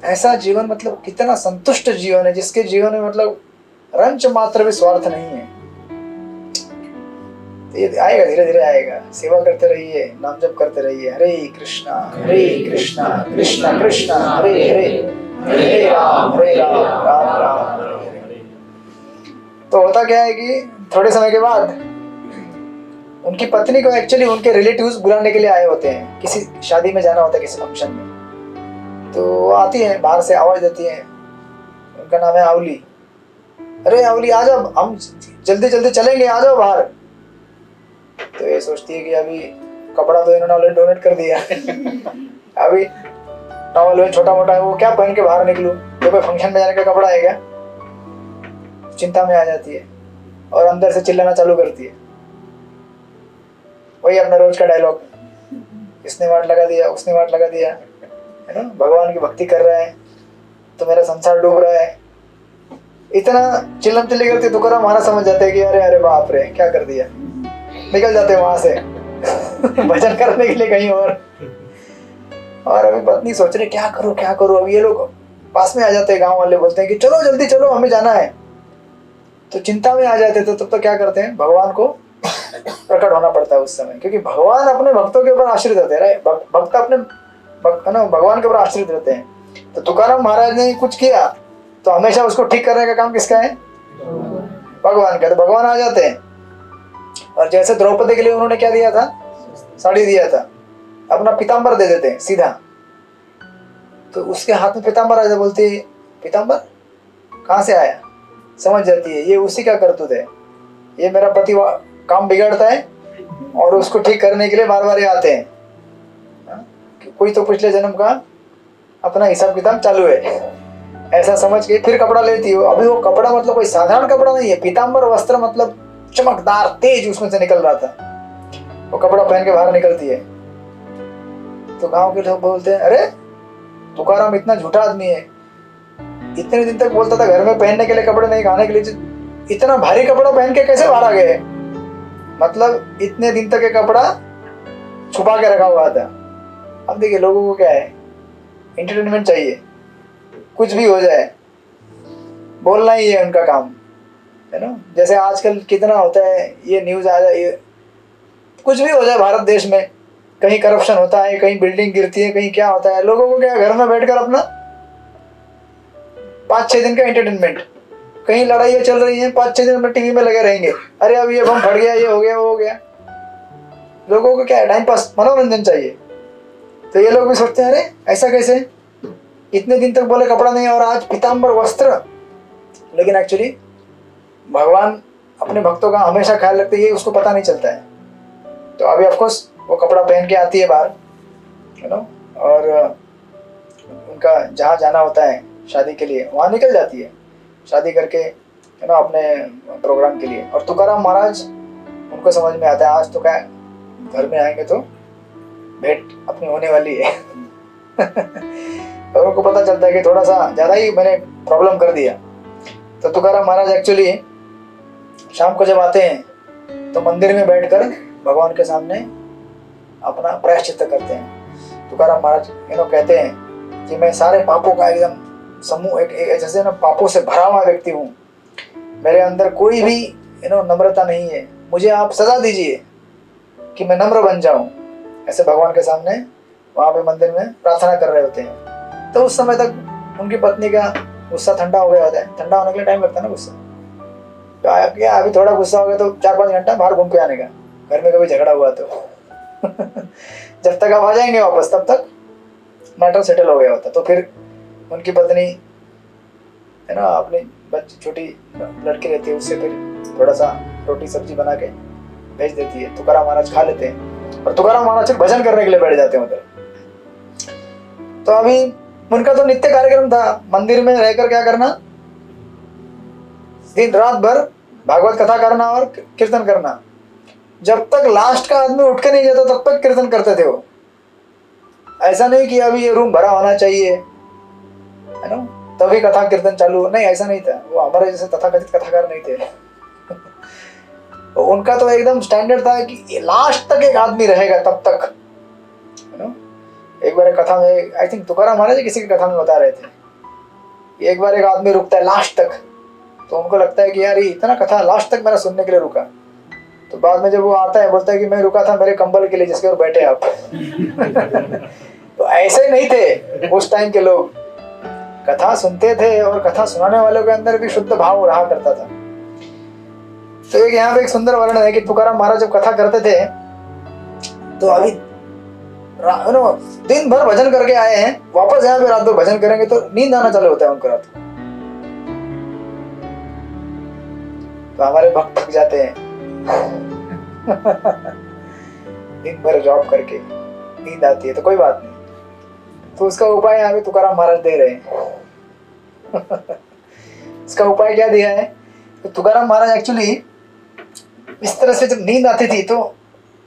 ऐसा जीवन मतलब कितना संतुष्ट जीवन है, जिसके जीवन में मतलब रंच मात्र भी स्वार्थ नहीं है। ये आएगा, धीरे धीरे आएगा। सेवा करते रहिए, नाम जप करते रहिए, हरे कृष्णा कृष्णा कृष्णा हरे हरे, हरे राम राम राम हरे हरे। तो होता क्या है कि थोड़े समय के बाद उनकी पत्नी को एक्चुअली उनके रिलेटिव्स बुलाने के लिए आए होते हैं। किसी शादी में जाना होता है, किसी फंक्शन में, तो वो आती है, बाहर से आवाज देती है। उनका नाम है आवली। अरे आवली आ जाओ, हम जल्दी जल्दी चलेंगे, आ जाओ बाहर। तो ये सोचती है कि अभी कपड़ा तो इन्होंने ऑलरेडी डोनेट कर दिया अभी टॉवल में छोटा मोटा है, वो क्या पहन के बाहर निकलूं, तो कोई फंक्शन में जाने का कपड़ा है क्या। चिंता में आ जाती है और अंदर से चिल्लाना चालू करती है। वही अपना रोज का डायलॉग, इसने वाट लगा दिया, उसने वाट लगा दिया, है ना। भगवान की भक्ति कर रहा है तो मेरा संसार डूब रहा है। इतना चिल्लम चिल्ली करती, तुकाराम महाराज समझ जाते हैं कि अरे अरे बाप रे क्या कर दिया। निकल जाते हैं वहां से भजन करने के लिए कहीं और अभी पत्नी सोच रही क्या करूं क्या करूं। अब ये लोग पास में आ जाते हैं, गांव वाले बोलते हैं कि चलो जल्दी चलो, हमें जाना है। तो चिंता में आ जाते थे। तब तो क्या करते हैं, भगवान को प्रकट होना पड़ता है उस समय, क्योंकि भगवान अपने भक्तों के ऊपर आश्रित होते हैं। भक्त अपने भगवान के ऊपर आश्रित रहते हैं। तो तुकाराम महाराज ने कुछ किया तो हमेशा उसको ठीक करने का काम किसका है, भगवान का। तो भगवान आ जाते हैं। और जैसे द्रौपदी के लिए उन्होंने क्या दिया था, साड़ी दिया था, अपना पीताम्बर दे देते हैं सीधा। तो उसके हाथ में पीताम्बर आया, बोलती है पीताम्बर कहाँ से आया। समझ जाती है ये उसी का करतूत है, ये मेरा पति काम बिगाड़ता है और उसको ठीक करने के लिए बार बार ये आते हैं। कोई तो पिछले जन्म का अपना हिसाब किताब चालू है, ऐसा समझ के फिर कपड़ा लेती हो। अभी वो कपड़ा मतलब कोई साधारण कपड़ा नहीं है, पीताम्बर वस्त्र मतलब चमकदार तेज उसमें से निकल रहा था। वो कपड़ा पहन के बाहर निकलती है। तो गांव के लोग बोलते हैं अरे तुकाराम इतना झूठा आदमी है, इतने दिन तक बोलता था घर में पहनने के लिए कपड़े नहीं, खाने के लिए, इतना भारी कपड़ा पहन के कैसे बाहर आ गए। मतलब इतने दिन तक ये कपड़ा छुपा के रखा हुआ था। अब देखिए लोगों को क्या है, एंटरटेनमेंट चाहिए, कुछ भी हो जाए, बोलना ही है उनका काम, है ना। जैसे आजकल कितना होता है, ये न्यूज आ जाए, कुछ भी हो जाए भारत देश में, कहीं करप्शन होता है, कहीं बिल्डिंग गिरती है, कहीं क्या होता है, लोगों को क्या घर में बैठकर अपना 5-6 दिन का एंटरटेनमेंट, कहीं लड़ाइयाँ चल रही हैं 5-6 दिन में टीवी में लगे रहेंगे, अरे अब ये बम फट गया, ये हो गया, वो हो गया। लोगों को क्या है, टाइम पास, मनोरंजन चाहिए। तो ये लोग भी सोचते हैं अरे ऐसा कैसे, इतने दिन तक बोले कपड़ा नहीं और आज पीताम्बर वस्त्र। लेकिन एक्चुअली भगवान अपने भक्तों का हमेशा ख्याल रखते हैं, ये उसको पता नहीं चलता है। तो अभी ऑफकोर्स वो कपड़ा पहन के आती है बाहर, है ना, और उनका जहाँ जाना होता है शादी के लिए वहाँ निकल जाती है, शादी करके, है ना, अपने प्रोग्राम के लिए। और तुकाराम महाराज उनको समझ में आता है आज तो क्या घर में आएंगे तो भेंट अपनी होने वाली है और उनको पता चलता है कि थोड़ा सा ज़्यादा ही मैंने प्रॉब्लम कर दिया। तो तुकाराम महाराज एक्चुअली शाम को जब आते हैं तो मंदिर में बैठकर भगवान के सामने अपना प्रायश्चित्त करते हैं। तुकाराम महाराज कहते हैं कि मैं सारे पापों का एकदम समूह, एक जैसे ना पापों से भरा हुआ व्यक्ति हूँ, मेरे अंदर कोई भी नम्रता नहीं है, मुझे आप सजा दीजिए कि मैं नम्र बन जाऊं। ऐसे भगवान के सामने वहाँ पे मंदिर में प्रार्थना कर रहे होते हैं। तो उस समय तक उनकी पत्नी का गुस्सा ठंडा हो गया होता है। ठंडा होने के लिए टाइम लगता है ना गुस्सा, तो क्या अभी थोड़ा गुस्सा हो गया तो 4-5 घंटा बाहर घूम के आने का, घर में कभी झगड़ा हुआ तो जब तक आप आ जाएंगे वापस तब तक मैटर सेटल हो गया होता। तो फिर उनकी पत्नी, है ना, अपनी बच्ची छोटी लड़की रहती है, उससे फिर थोड़ा सा रोटी सब्जी बना के भेज देती है। तुकाराम महाराज खा लेते हैं और तुकाराम महाराज भजन करने के लिए बैठ जाते हैं उधर। तो अभी उनका तो नित्य कार्यक्रम था मंदिर में रहकर क्या करना, दिन रात भर भागवत कथा करना और कीर्तन करना। जब तक लास्ट का आदमी उठ के नहीं जाता तब तक कीर्तन करते थे वो। ऐसा नहीं कि अभी ये रूम भरा होना चाहिए, है ना, तभी कथा कीर्तन चालू। नहीं, ऐसा नहीं था। वो हमारे जैसे तथाकथित कथाकार नहीं थे। उनका तो एकदम स्टैंडर्ड था कि लास्ट तक एक आदमी रहेगा तब तक, है ना। एक बार एक कथा में, आई थिंक तुकाराम महाराज किसी की कथा में बता रहे थे, एक बार एक आदमी रुकता है लास्ट तक, तो उनको लगता है कि यार ये इतना कथा लास्ट तक मेरा सुनने के लिए रुका। तो बाद में जब वो आता है बोलता है कि मैं रुका था मेरे कंबल के लिए जिसके ऊपर बैठे आप। तो ऐसे नहीं थे उस टाइम के लोग, कथा सुनते थे और कथा सुनाने वालों के अंदर भी शुद्ध भाव रहा करता था। तो एक यहाँ पे एक सुंदर वर्णन है कि तुकाराम महाराज जब कथा करते थे तो अभी दिन भर भजन करके आए हैं, वापस यहाँ पे रात भर भजन करेंगे तो नींद आना चालू होता है उनको रात को। तो हमारे भक्त थक जाते हैं दिन भर जॉब करके नींद आती है, तो कोई बात नहीं, तो उसका उपाय यहाँ पे तुकाराम महाराज दे रहे हैं। इसका उपाय क्या दिया है, तो तुकाराम महाराज एक्चुअली इस तरह से जब नींद आती थी तो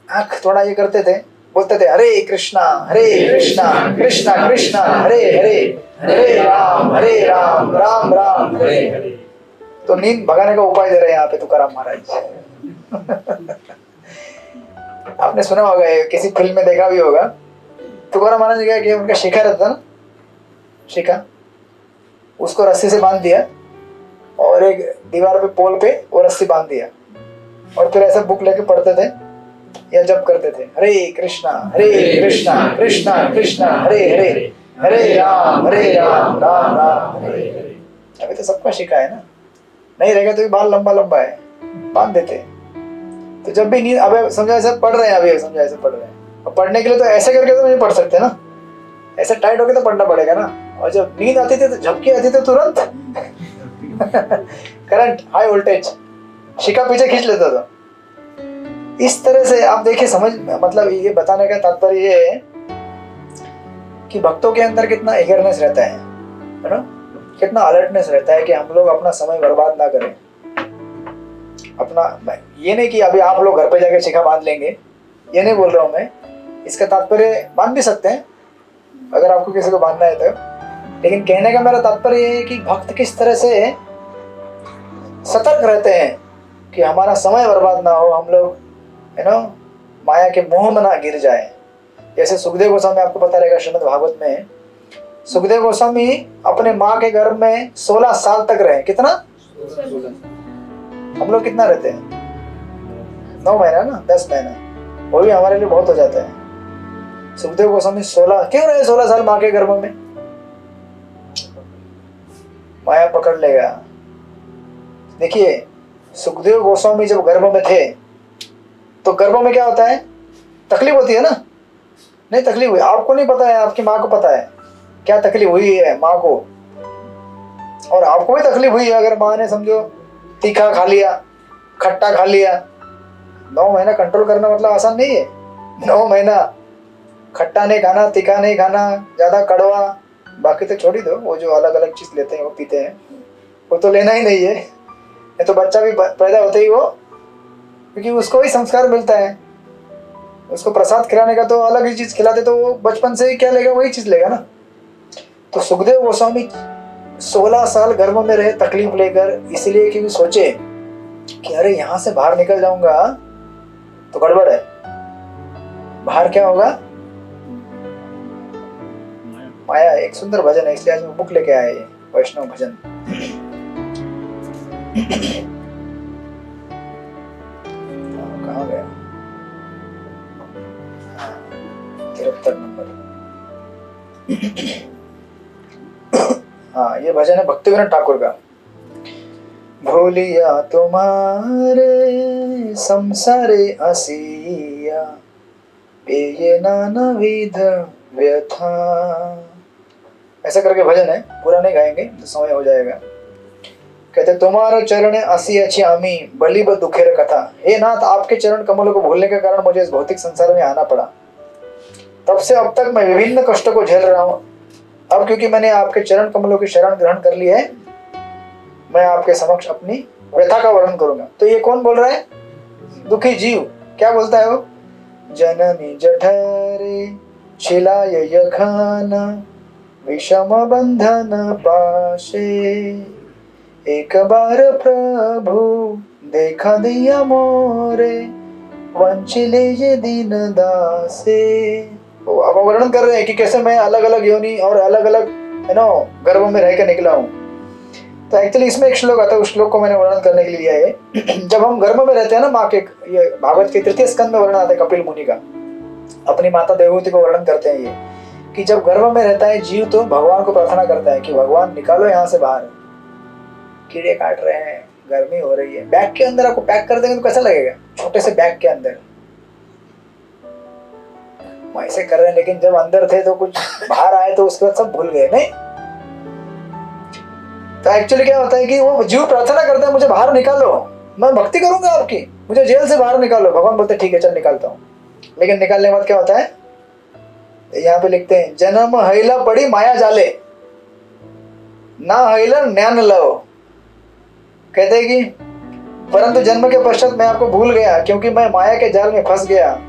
आंख थोड़ा ये करते थे, बोलते थे हरे कृष्णा कृष्णा कृष्णा हरे हरे, हरे राम राम राम हरे हरे। तो नींद भगाने का उपाय दे रहे हैं यहाँ पे तुकाराम महाराज। आपने सुना होगा, किसी फिल्म में देखा भी होगा, तुकाराम महाराज ने क्या किया, उनका शिखा रहता ना, शिखा, उसको रस्सी से बांध दिया और एक दीवार पे पोल पे वो रस्सी बांध दिया और फिर ऐसा बुक लेके पढ़ते थे या जप करते थे, हरे कृष्णा कृष्णा कृष्णा हरे हरे, हरे राम राम राम हरे हरे। अभी तो सबका शिखा है ना, नहीं रहेगा तो बाल लंबा लंबा है, बांध देते। तो जब भी नींद, अब समझा ऐसे पढ़ रहे हैं, अभी समझा ऐसे पढ़ रहे हैं, और पढ़ने के लिए तो ऐसे करके तो नहीं पढ़ सकते ना, ऐसे टाइट होके तो पढ़ना पड़ेगा ना। और जब नींद आती थी तो झपकी आती थी तुरंत करंट हाई वोल्टेज शिखा पीछे खींच लेता था। इस तरह से आप देखिए, समझ, मतलब ये बताने का तात्पर्य ये है कि भक्तों के अंदर कितना एगरनेस रहता है ना, कितना अलर्टनेस रहता है कि हम लोग अपना समय बर्बाद ना करें। अपना, ये नहीं कि अभी आप लोग घर पे जाके शिखा बांध लेंगे, ये नहीं बोल रहा हूं मैं, इसका तात्पर्य बांध भी सकते हैं अगर आपको किसी को बांधना है तो, लेकिन कहने का मेरा तात्पर्य ये है कि भक्त किस तरह से सतर्क रहते हैं कि हमारा समय बर्बाद ना हो, हम लोग, है ना, माया के मोह में ना गिर जाए। जैसे सुखदेव गोस्वामी, आपको पता रहेगा श्रीमद् भागवत में, सुखदेव गोस्वामी अपने माँ के गर्भ में 16 साल तक रहे। कितना? हम लोग कितना रहते हैं? 9 महीना ना, 10 महीना, वो भी हमारे लिए बहुत हो जाता है। सुखदेव गोस्वामी 16 क्यों रहे? 16 साल माँ के गर्भ में। माया पकड़ लेगा। देखिए, सुखदेव गोस्वामी जब गर्भ में थे तो गर्भ में क्या होता है? तकलीफ होती है ना? नहीं, तकलीफ हुई, आपको नहीं पता है, आपकी माँ को पता है क्या तकलीफ हुई है माँ को, और आपको भी तकलीफ हुई है अगर माँ ने समझो तीखा खा लिया, खट्टा खा लिया। 9 महीना कंट्रोल करना मतलब आसान नहीं है। 9 महीना खट्टा नहीं खाना, तीखा नहीं खाना, ज्यादा कड़वा, बाकी तो छोड़ ही दो, वो जो अलग अलग चीज लेते हैं वो पीते हैं, वो तो लेना ही नहीं है। ये तो बच्चा भी पैदा होते ही वो, क्योंकि उसको ही संस्कार मिलता है, उसको प्रसाद खिलाने का तो अलग ही चीज खिलाते, तो वो बचपन से ही क्या लेगा, वही चीज लेगा ना। तो सुखदेव गोस्वामी 16 साल गर्भ में रहे तकलीफ लेकर, इसलिए कि सोचे कि अरे यहाँ से बाहर निकल जाऊंगा तो गड़बड़ है, बाहर क्या होगा, माया। एक सुंदर भजन है, इसलिए आज मैं बुक लेके आए, वैष्णव भजन। कहाँ गया? 73 नंबर। हाँ, ये भजन है भक्तिविनोद ठाकुर का। भूलिया तुम्हारे संसारे आसिया, ये नाना विध व्यथा, ऐसा करके भजन है, पूरा नहीं गाएंगे तो समय हो जाएगा। कहते तुम्हारा चरण आसी अच्छी आमी बलि ब दुखेर कथा। हे नाथ, आपके चरण कमलों को भूलने के कारण मुझे इस भौतिक संसार में आना पड़ा। तब से अब तक मैं विभिन्न कष्टों को झेल रहा हूँ। अब क्योंकि मैंने आपके चरण कमलों की शरण ग्रहण कर ली है, मैं आपके समक्ष अपनी व्यथा का वर्णन करूंगा। तो ये कौन बोल रहा है? दुखी जीव। क्या बोलता है वो? जननी जठरे शिलाय यखाना विषम बंधन पाशे, एक बार प्रभु देखा दिया मोरे, वंचिले ये दीन दासे। तो अब वर्णन कर रहे हैं कि कैसे मैं अलग अलग योनि और अलग अलग गर्भ में रह के निकला हूँ। तो एक्चुअली इसमें एक श्लोक आता है, उस श्लोक को मैंने वर्णन करने के लिए लिया है। जब हम गर्भ में रहते हैं ना माँ के, ये भागवत के 3य स्कंद में वर्णन आता है कपिल मुनि का, अपनी माता देवहूति को वर्णन करते हैं ये, कि जब गर्भ में रहता है जीव तो भगवान को प्रार्थना करता है कि भगवान निकालो यहाँ से बाहर, कीड़े काट रहे हैं, गर्मी हो रही है। बैग के अंदर आपको पैक कर देंगे तो कैसा लगेगा, छोटे से बैग के अंदर ऐसे कर रहे हैं, लेकिन जब अंदर थे तो कुछ बाहर आए तो उसके बाद सब भूल गए नहीं। तो एक्चुअली क्या होता है कि वो जीव प्रार्थना करता है मुझे बाहर निकालो, मैं भक्ति करूंगा आपकी, मुझे जेल से बाहर निकालो। भगवान बोलते ठीक है चल निकालता हूँ। लेकिन निकालने के बाद क्या होता है, यहाँ पे लिखते हैं जन्म हैला पड़ी माया जाले, ना हैला ज्ञान लो। कहते हैं कि परंतु जन्म के पश्चात मैं आपको भूल गया क्योंकि मैं माया के जाल में फंस गया।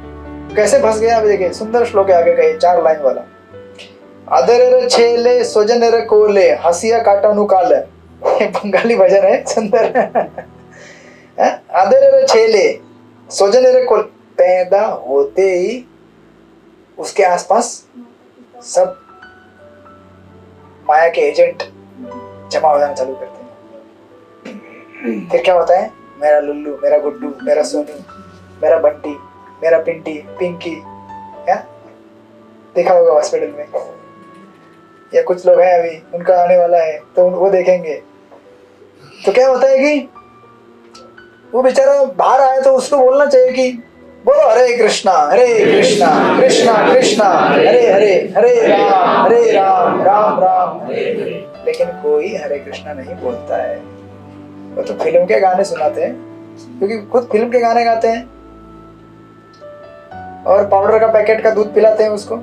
कैसे फंस गया, देखिए सुंदर श्लोक है आगे का, 4 लाइन वाला। आदर छेले सोजन रे कोले, हसिया काटा नु काल। बंगाली भजन है, सुंदर। आदर छेले सोजन रे कोल, पैदा होते ही उसके आसपास सब माया के एजेंट जमा हो जाना चालू करते हैं। फिर क्या होता है, मेरा लुल्लू, मेरा गुड्डू, मेरा सोनू, मेरा बंटी, मेरा पिंटी, पिंकी, क्या देखा होगा हॉस्पिटल में, या कुछ लोग हैं अभी उनका आने वाला है तो वो देखेंगे। तो क्या होता है कि वो बेचारा बाहर आए तो उसको बोलना चाहिए कि बोलो हरे कृष्णा कृष्णा कृष्णा हरे हरे, हरे राम राम राम हरे हरे। लेकिन कोई हरे कृष्णा नहीं बोलता है। वो तो फिल्म के गाने सुनाते हैं, क्योंकि खुद फिल्म के गाने गाते हैं, और पाउडर का पैकेट का दूध पिलाते हैं उसको।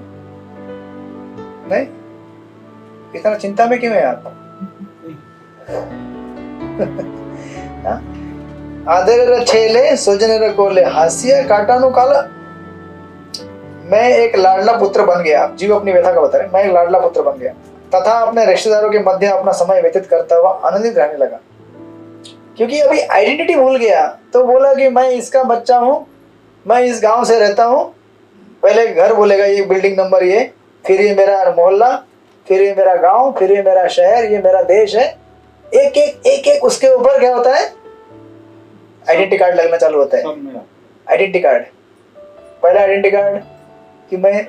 नहीं, इतना चिंता में क्यों है आप? आदर छेले सोजन रे कोले, हास्य काटानु काला। मैं एक लाडला पुत्र बन गया, जीव अपनी व्यथा का बता रहे, मैं एक लाडला पुत्र बन गया तथा अपने रिश्तेदारों के मध्य अपना समय व्यतीत करता हुआ आनंदित रहने लगा। क्योंकि अभी आइडेंटिटी भूल गया, तो बोला कि मैं इसका बच्चा हूँ, मैं इस गांव से रहता हूँ। पहले घर बोलेगा, ये बिल्डिंग नंबर ये, फिर ये मेरा मोहल्ला, फिर ये मेरा गांव, फिर ये मेरा शहर, ये मेरा देश है। एक एक उसके ऊपर क्या होता है, आइडेंटिटी कार्ड लगना चालू होता है। आइडेंटिटी कार्ड, पहला आइडेंटिटी कार्ड कि मैं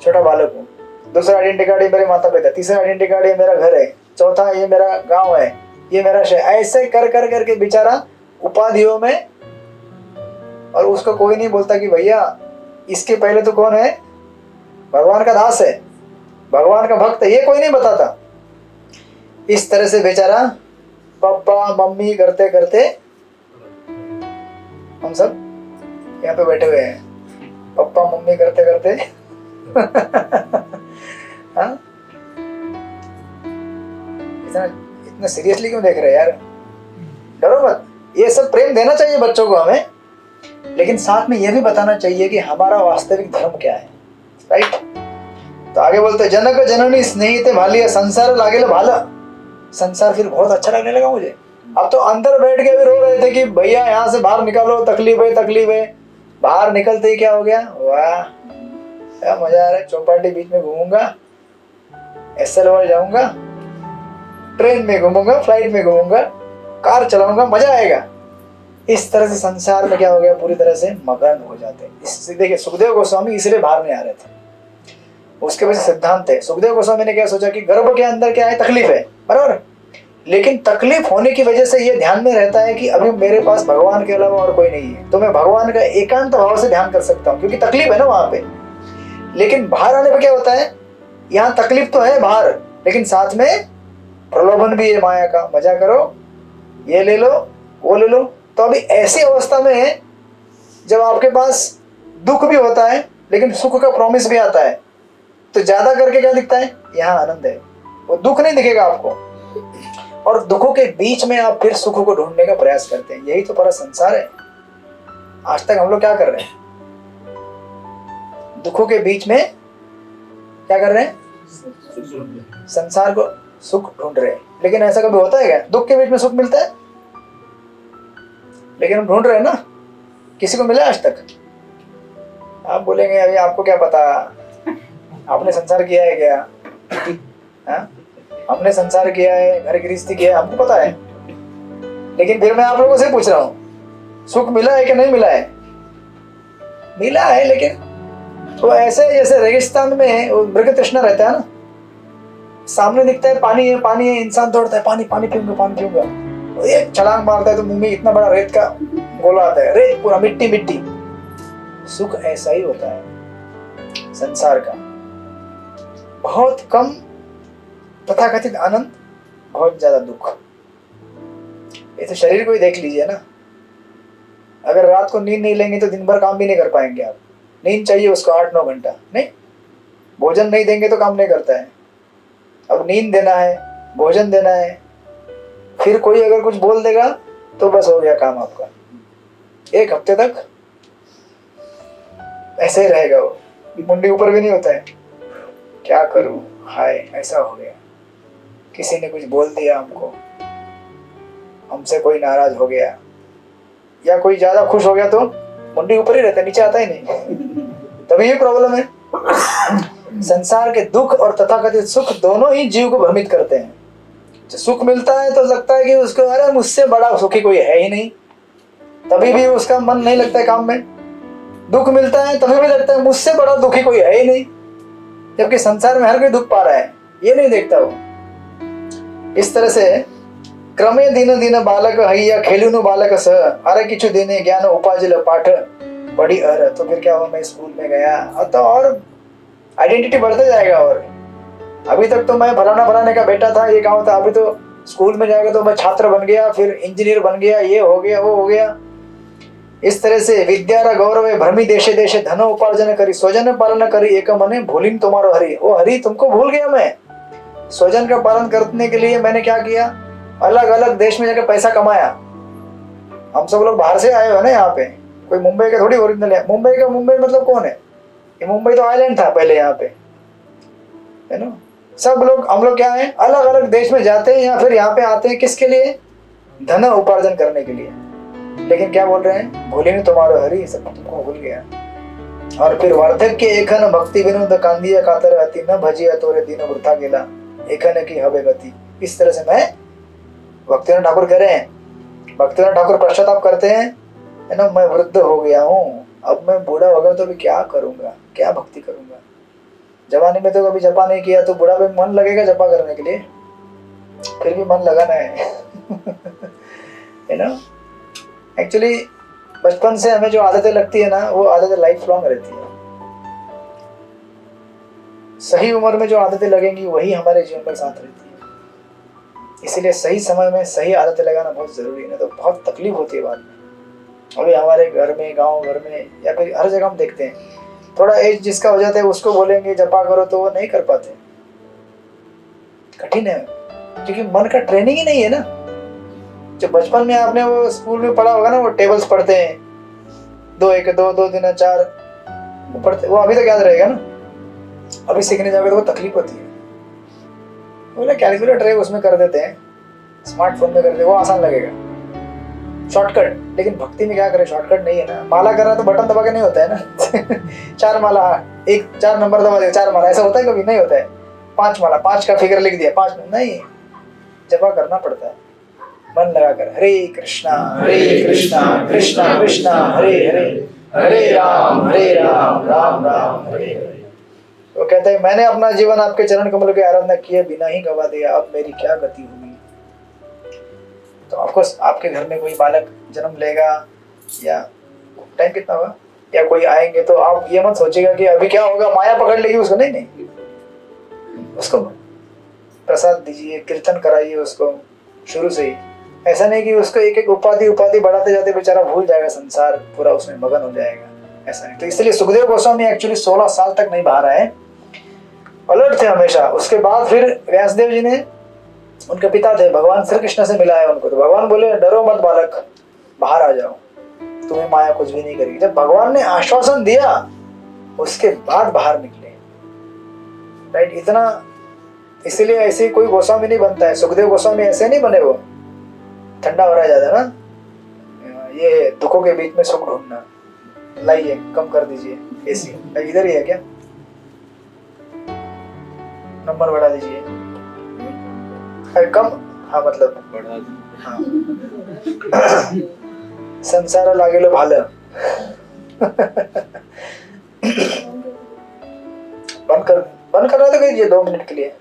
छोटा बालक हूँ, दूसरा आइडेंटिटी कार्ड ये मेरे माता पिता, तीसरा आइडेंटिटी कार्ड ये मेरा घर है, चौथा ये मेरा गांव है, ये मेरा शहर। ऐसे कर कर करके बेचारा उपाधियों में, और उसको कोई नहीं बोलता कि भैया इसके पहले तो कौन है, भगवान का दास है, भगवान का भक्त है, ये कोई नहीं बताता। इस तरह से बेचारा पापा मम्मी करते करते हम सब यहाँ पे बैठे हुए हैं, पापा मम्मी करते करते। हाँ, इतना सीरियसली क्यों देख रहे हैं यार? डरो मत, ये सब प्रेम देना चाहिए बच्चों को हमें, लेकिन साथ में ये भी बताना चाहिए कि हमारा वास्तविक धर्म क्या है। राइट? तो आगे बोलते, जनक जननी स्नेहिते भालिया, संसार लागे भाला। संसार फिर बहुत अच्छा लगने लगा मुझे। अब तो अंदर बैठ के भी रो रहे थे कि भैया यहाँ से बाहर निकालो, तकलीफ है तकलीफ है। बाहर निकलते ही क्या हो गया, वाह क्या मजा आ रहा है, चौपाटी बीच में घूमूंगा, एसएल वर्ल्ड जाऊंगा, ट्रेन में घूमूंगा, फ्लाइट में घूमूंगा, कार चलाऊंगा, मजा आएगा। इस तरह से संसार में क्या हो गया, पूरी तरह से मगन हो जाते हैं। इससे देखिए सुखदेव गोस्वामी इसलिए बाहर नहीं आ रहे थे, उसके वजह सिद्धांत है। सुखदेव गोस्वामी ने क्या सोचा कि गर्भ के अंदर क्या है, तकलीफ है, बराबर, लेकिन तकलीफ होने की वजह से ये ध्यान में रहता है कि अभी मेरे पास भगवान के अलावा और कोई नहीं है, तो मैं भगवान का एकांत भाव से ध्यान कर सकता हूँ, क्योंकि तकलीफ है ना वहां पे। लेकिन बाहर आने पर क्या होता है, यहाँ तकलीफ तो है बाहर, लेकिन साथ में प्रलोभन भी है माया का, मजा करो, ये ले लो वो ले लो। तो अभी ऐसी अवस्था में है जब आपके पास दुख भी होता है लेकिन सुख का प्रॉमिस भी आता है, तो ज्यादा करके क्या दिखता है, यहाँ आनंद है, वो दुख नहीं दिखेगा आपको। और दुखों के बीच में आप फिर सुख को ढूंढने का प्रयास करते हैं, यही तो पूरा संसार है। आज तक हम लोग क्या कर रहे हैं, दुखों के बीच में क्या कर रहे हैं, संसार को सुख ढूंढ रहे हैं। लेकिन ऐसा कभी होता है क्या? दुख के बीच में सुख मिलता है? लेकिन हम ढूंढ रहे हैं ना। किसी को मिला आज तक? आप बोलेंगे अभी आपको क्या पता, आपने संसार किया है क्या? हा? हमने संसार किया है, घर गृहस्थी किया है, हमको पता है। लेकिन फिर मैं आप लोगों से पूछ रहा हूँ, सुख मिला है कि नहीं मिला है? मिला है, लेकिन वो ऐसे जैसे रेगिस्तान में वो मृग तृष्णा रहता है ना, सामने दिखता है पानी है, इंसान दौड़ता है पानी पीऊंगा, एक छलांग मारता है तो मुंह में इतना बड़ा रेत का गोला आता है, रेत पूरा मिट्टी। सुख ऐसा ही होता है संसार का, बहुत कम तथाकथित आनंद, बहुत ज्यादा दुख। ये तो शरीर को ही देख लीजिए ना, अगर रात को नींद नहीं लेंगे तो दिन भर काम भी नहीं कर पाएंगे आप। नींद चाहिए उसको 8-9 घंटा, नहीं भोजन नहीं देंगे तो काम नहीं करता है। अब नींद देना है, भोजन देना है, फिर कोई अगर कुछ बोल देगा तो बस हो गया काम आपका। 1 हफ्ते तक ऐसे ही रहेगा, वो मुंडी ऊपर भी नहीं होता है। क्या करूं, हाय ऐसा हो गया, किसी ने कुछ बोल दिया हमको, हमसे कोई नाराज हो गया, या कोई ज्यादा खुश हो गया तो मुंडी ऊपर ही रहता है, नीचे आता ही नहीं। तभी ये प्रॉब्लम है। संसार के दुख और तथाकथित सुख दोनों ही जीव को भ्रमित करते हैं। जब सुख मिलता है तो लगता है कि उसको अरे मुझसे बड़ा सुखी कोई है ही नहीं, तभी भी उसका मन नहीं लगता है काम में। दुख मिलता है तभी भी लगता है मुझसे बड़ा दुखी कोई है ही नहीं, जबकि संसार में हर कोई दुख पा रहा है, ये नहीं देखता वो। इस तरह से क्रमे दिन दिन बालक हैया खेलुनु बालक स, अरे किछु दिने ज्ञान उपाजिल पाठ पढ़ी अर। तो फिर क्या हुआ, मैं स्कूल में गया तो और आइडेंटिटी बढ़ता जाएगा। और अभी तक तो मैं फलाने का बेटा था, ये गाँव था, अभी तो स्कूल में जाएगा तो मैं छात्र बन गया, फिर इंजीनियर बन गया, ये हो गया वो हो गया। इस तरह से विद्यारा गौरव भ्रमी देशे देशे धन उपार्जन करी स्वजन पालन करी एक मने भूलिन तुम्हारो हरि। ओ हरि तुमको भूल गया मैं। स्वजन का पालन करने के लिए मैंने क्या किया, अलग अलग देश में जाकर पैसा कमाया। हम सब लोग बाहर से आए हो ना यहाँ पे, कोई मुंबई के थोड़ी ओरिजिनल है। मुंबई मतलब कौन है? ये मुंबई तो आइलैंड था पहले यहाँ पे, है ना। सब लोग हम लोग क्या है, अलग अलग देश में जाते हैं या फिर यहाँ पे आते हैं, किसके लिए? धन उपार्जन करने के लिए। लेकिन क्या बोल रहे हैं, भूले नहीं तुम्हारो हरि, सब तुमको भूल गया। और फिर वार्धक्य एखन भक्ति विनोद कांदिया कातर अति न भजिया तोरे दिन वृथा गेला एखन की हवे गति। इस तरह से मैं भक्तिनाथ ठाकुर कह रहे हैं, भक्तिनाथ ठाकुर पश्चाताप करते हैं, है ना, मैं वृद्ध हो गया हूँ, अब मैं बूढ़ा हो गया तो अभी क्या करूंगा, क्या भक्ति करूंगा। जवानी में तो कभी जपा नहीं किया, तो बुढ़ापे में मन लगेगा जपा करने के लिए, फिर भी मन लगाना है ना। एक्चुअली बचपन से हमें जो आदतें लगती है ना, वो आदतें लाइफ लॉन्ग रहती है। सही उम्र में जो आदतें लगेंगी वही हमारे जीवन में साथ रहती है। इसीलिए सही समय में सही आदतें लगाना बहुत जरूरी है, ना तो बहुत तकलीफ होती है बाद में। अभी हमारे घर में, गांव घर में या फिर हर जगह हम देखते हैं, थोड़ा एज जिसका हो जाता है उसको बोलेंगे जपा करो तो वो नहीं कर पाते, कठिन है, क्योंकि मन का ट्रेनिंग ही नहीं है ना। जो बचपन में आपने वो स्कूल में पढ़ा होगा ना, वो टेबल्स पढ़ते हैं, 2 1 2 2 3 4 वो पढ़ते, वो अभी तक याद रहेगा ना। अभी सीखने जाओगे तो वो तकलीफ होती है। बोले कैलकुलेटर है उसमें कर देते हैं, स्मार्टफोन में कर देते, वो आसान लगेगा, शॉर्टकट। लेकिन भक्ति में क्या करें, शॉर्टकट नहीं है ना। माला करना तो बटन दबा के नहीं होता है ना। 4 माला, 4 नंबर दबा दिया 4 माला, ऐसा होता है कभी? नहीं होता है। 5 माला, 5 का फिगर लिख दिया, 5 नहीं, जपा करना पड़ता है मन लगाकर। हरे कृष्णा कृष्णा कृष्णा हरे हरे, हरे राम राम राम हरे हरे। वो कहते हैं मैंने अपना जीवन आपके चरण कमल की आराधना किए बिना ही गवा दिया, अब मेरी क्या गति होगी। तो ऑफकोर्स आपके घर में कोई बालक जन्म लेगा, या टाइम कितना होगा, या कोई आएंगे, तो आप ये मत सोचिएगा कि अभी क्या होगा, माया पकड़ लेगी उसको। नहीं, उसको प्रसाद दीजिए, कीर्तन कराइए उसको शुरू से ही। ऐसा नहीं कि उसको एक एक उपाधि बढ़ाते जाते बेचारा भूल जाएगा, संसार पूरा उसमें मगन हो जाएगा, ऐसा नहीं। तो इसलिए सुखदेव गोस्वामी एक्चुअली 16 साल तक नहीं बाहर आए, अलर्ट थे हमेशा। उसके बाद फिर व्यासदेव जी ने, उनके पिता थे, भगवान श्री कृष्ण से मिलाया उनको, तो भगवान बोले डरो मत बालक, बाहर आ जाओ, तुम्हें माया कुछ भी नहीं करेगी। जब भगवान ने आश्वासन दिया उसके बाद बाहर निकले, राइट। इतना इसीलिए ऐसे कोई गोस्वामी नहीं बनता है। सुखदेव गोस्वामी ऐसे नहीं बने, वो ठंडा हो रहा है ज्यादा ना, ये दुखों के बीच में सुख ढूंढना। लाइए कम कर दीजिए एसी, इधर ही है क्या, नंबर बढ़ा दीजिए। अरे कम, हाँ मतलब बढ़ा, हाँ संसार लागेलो भालं। बंद करना तो कीजिए 2 मिनट के लिए।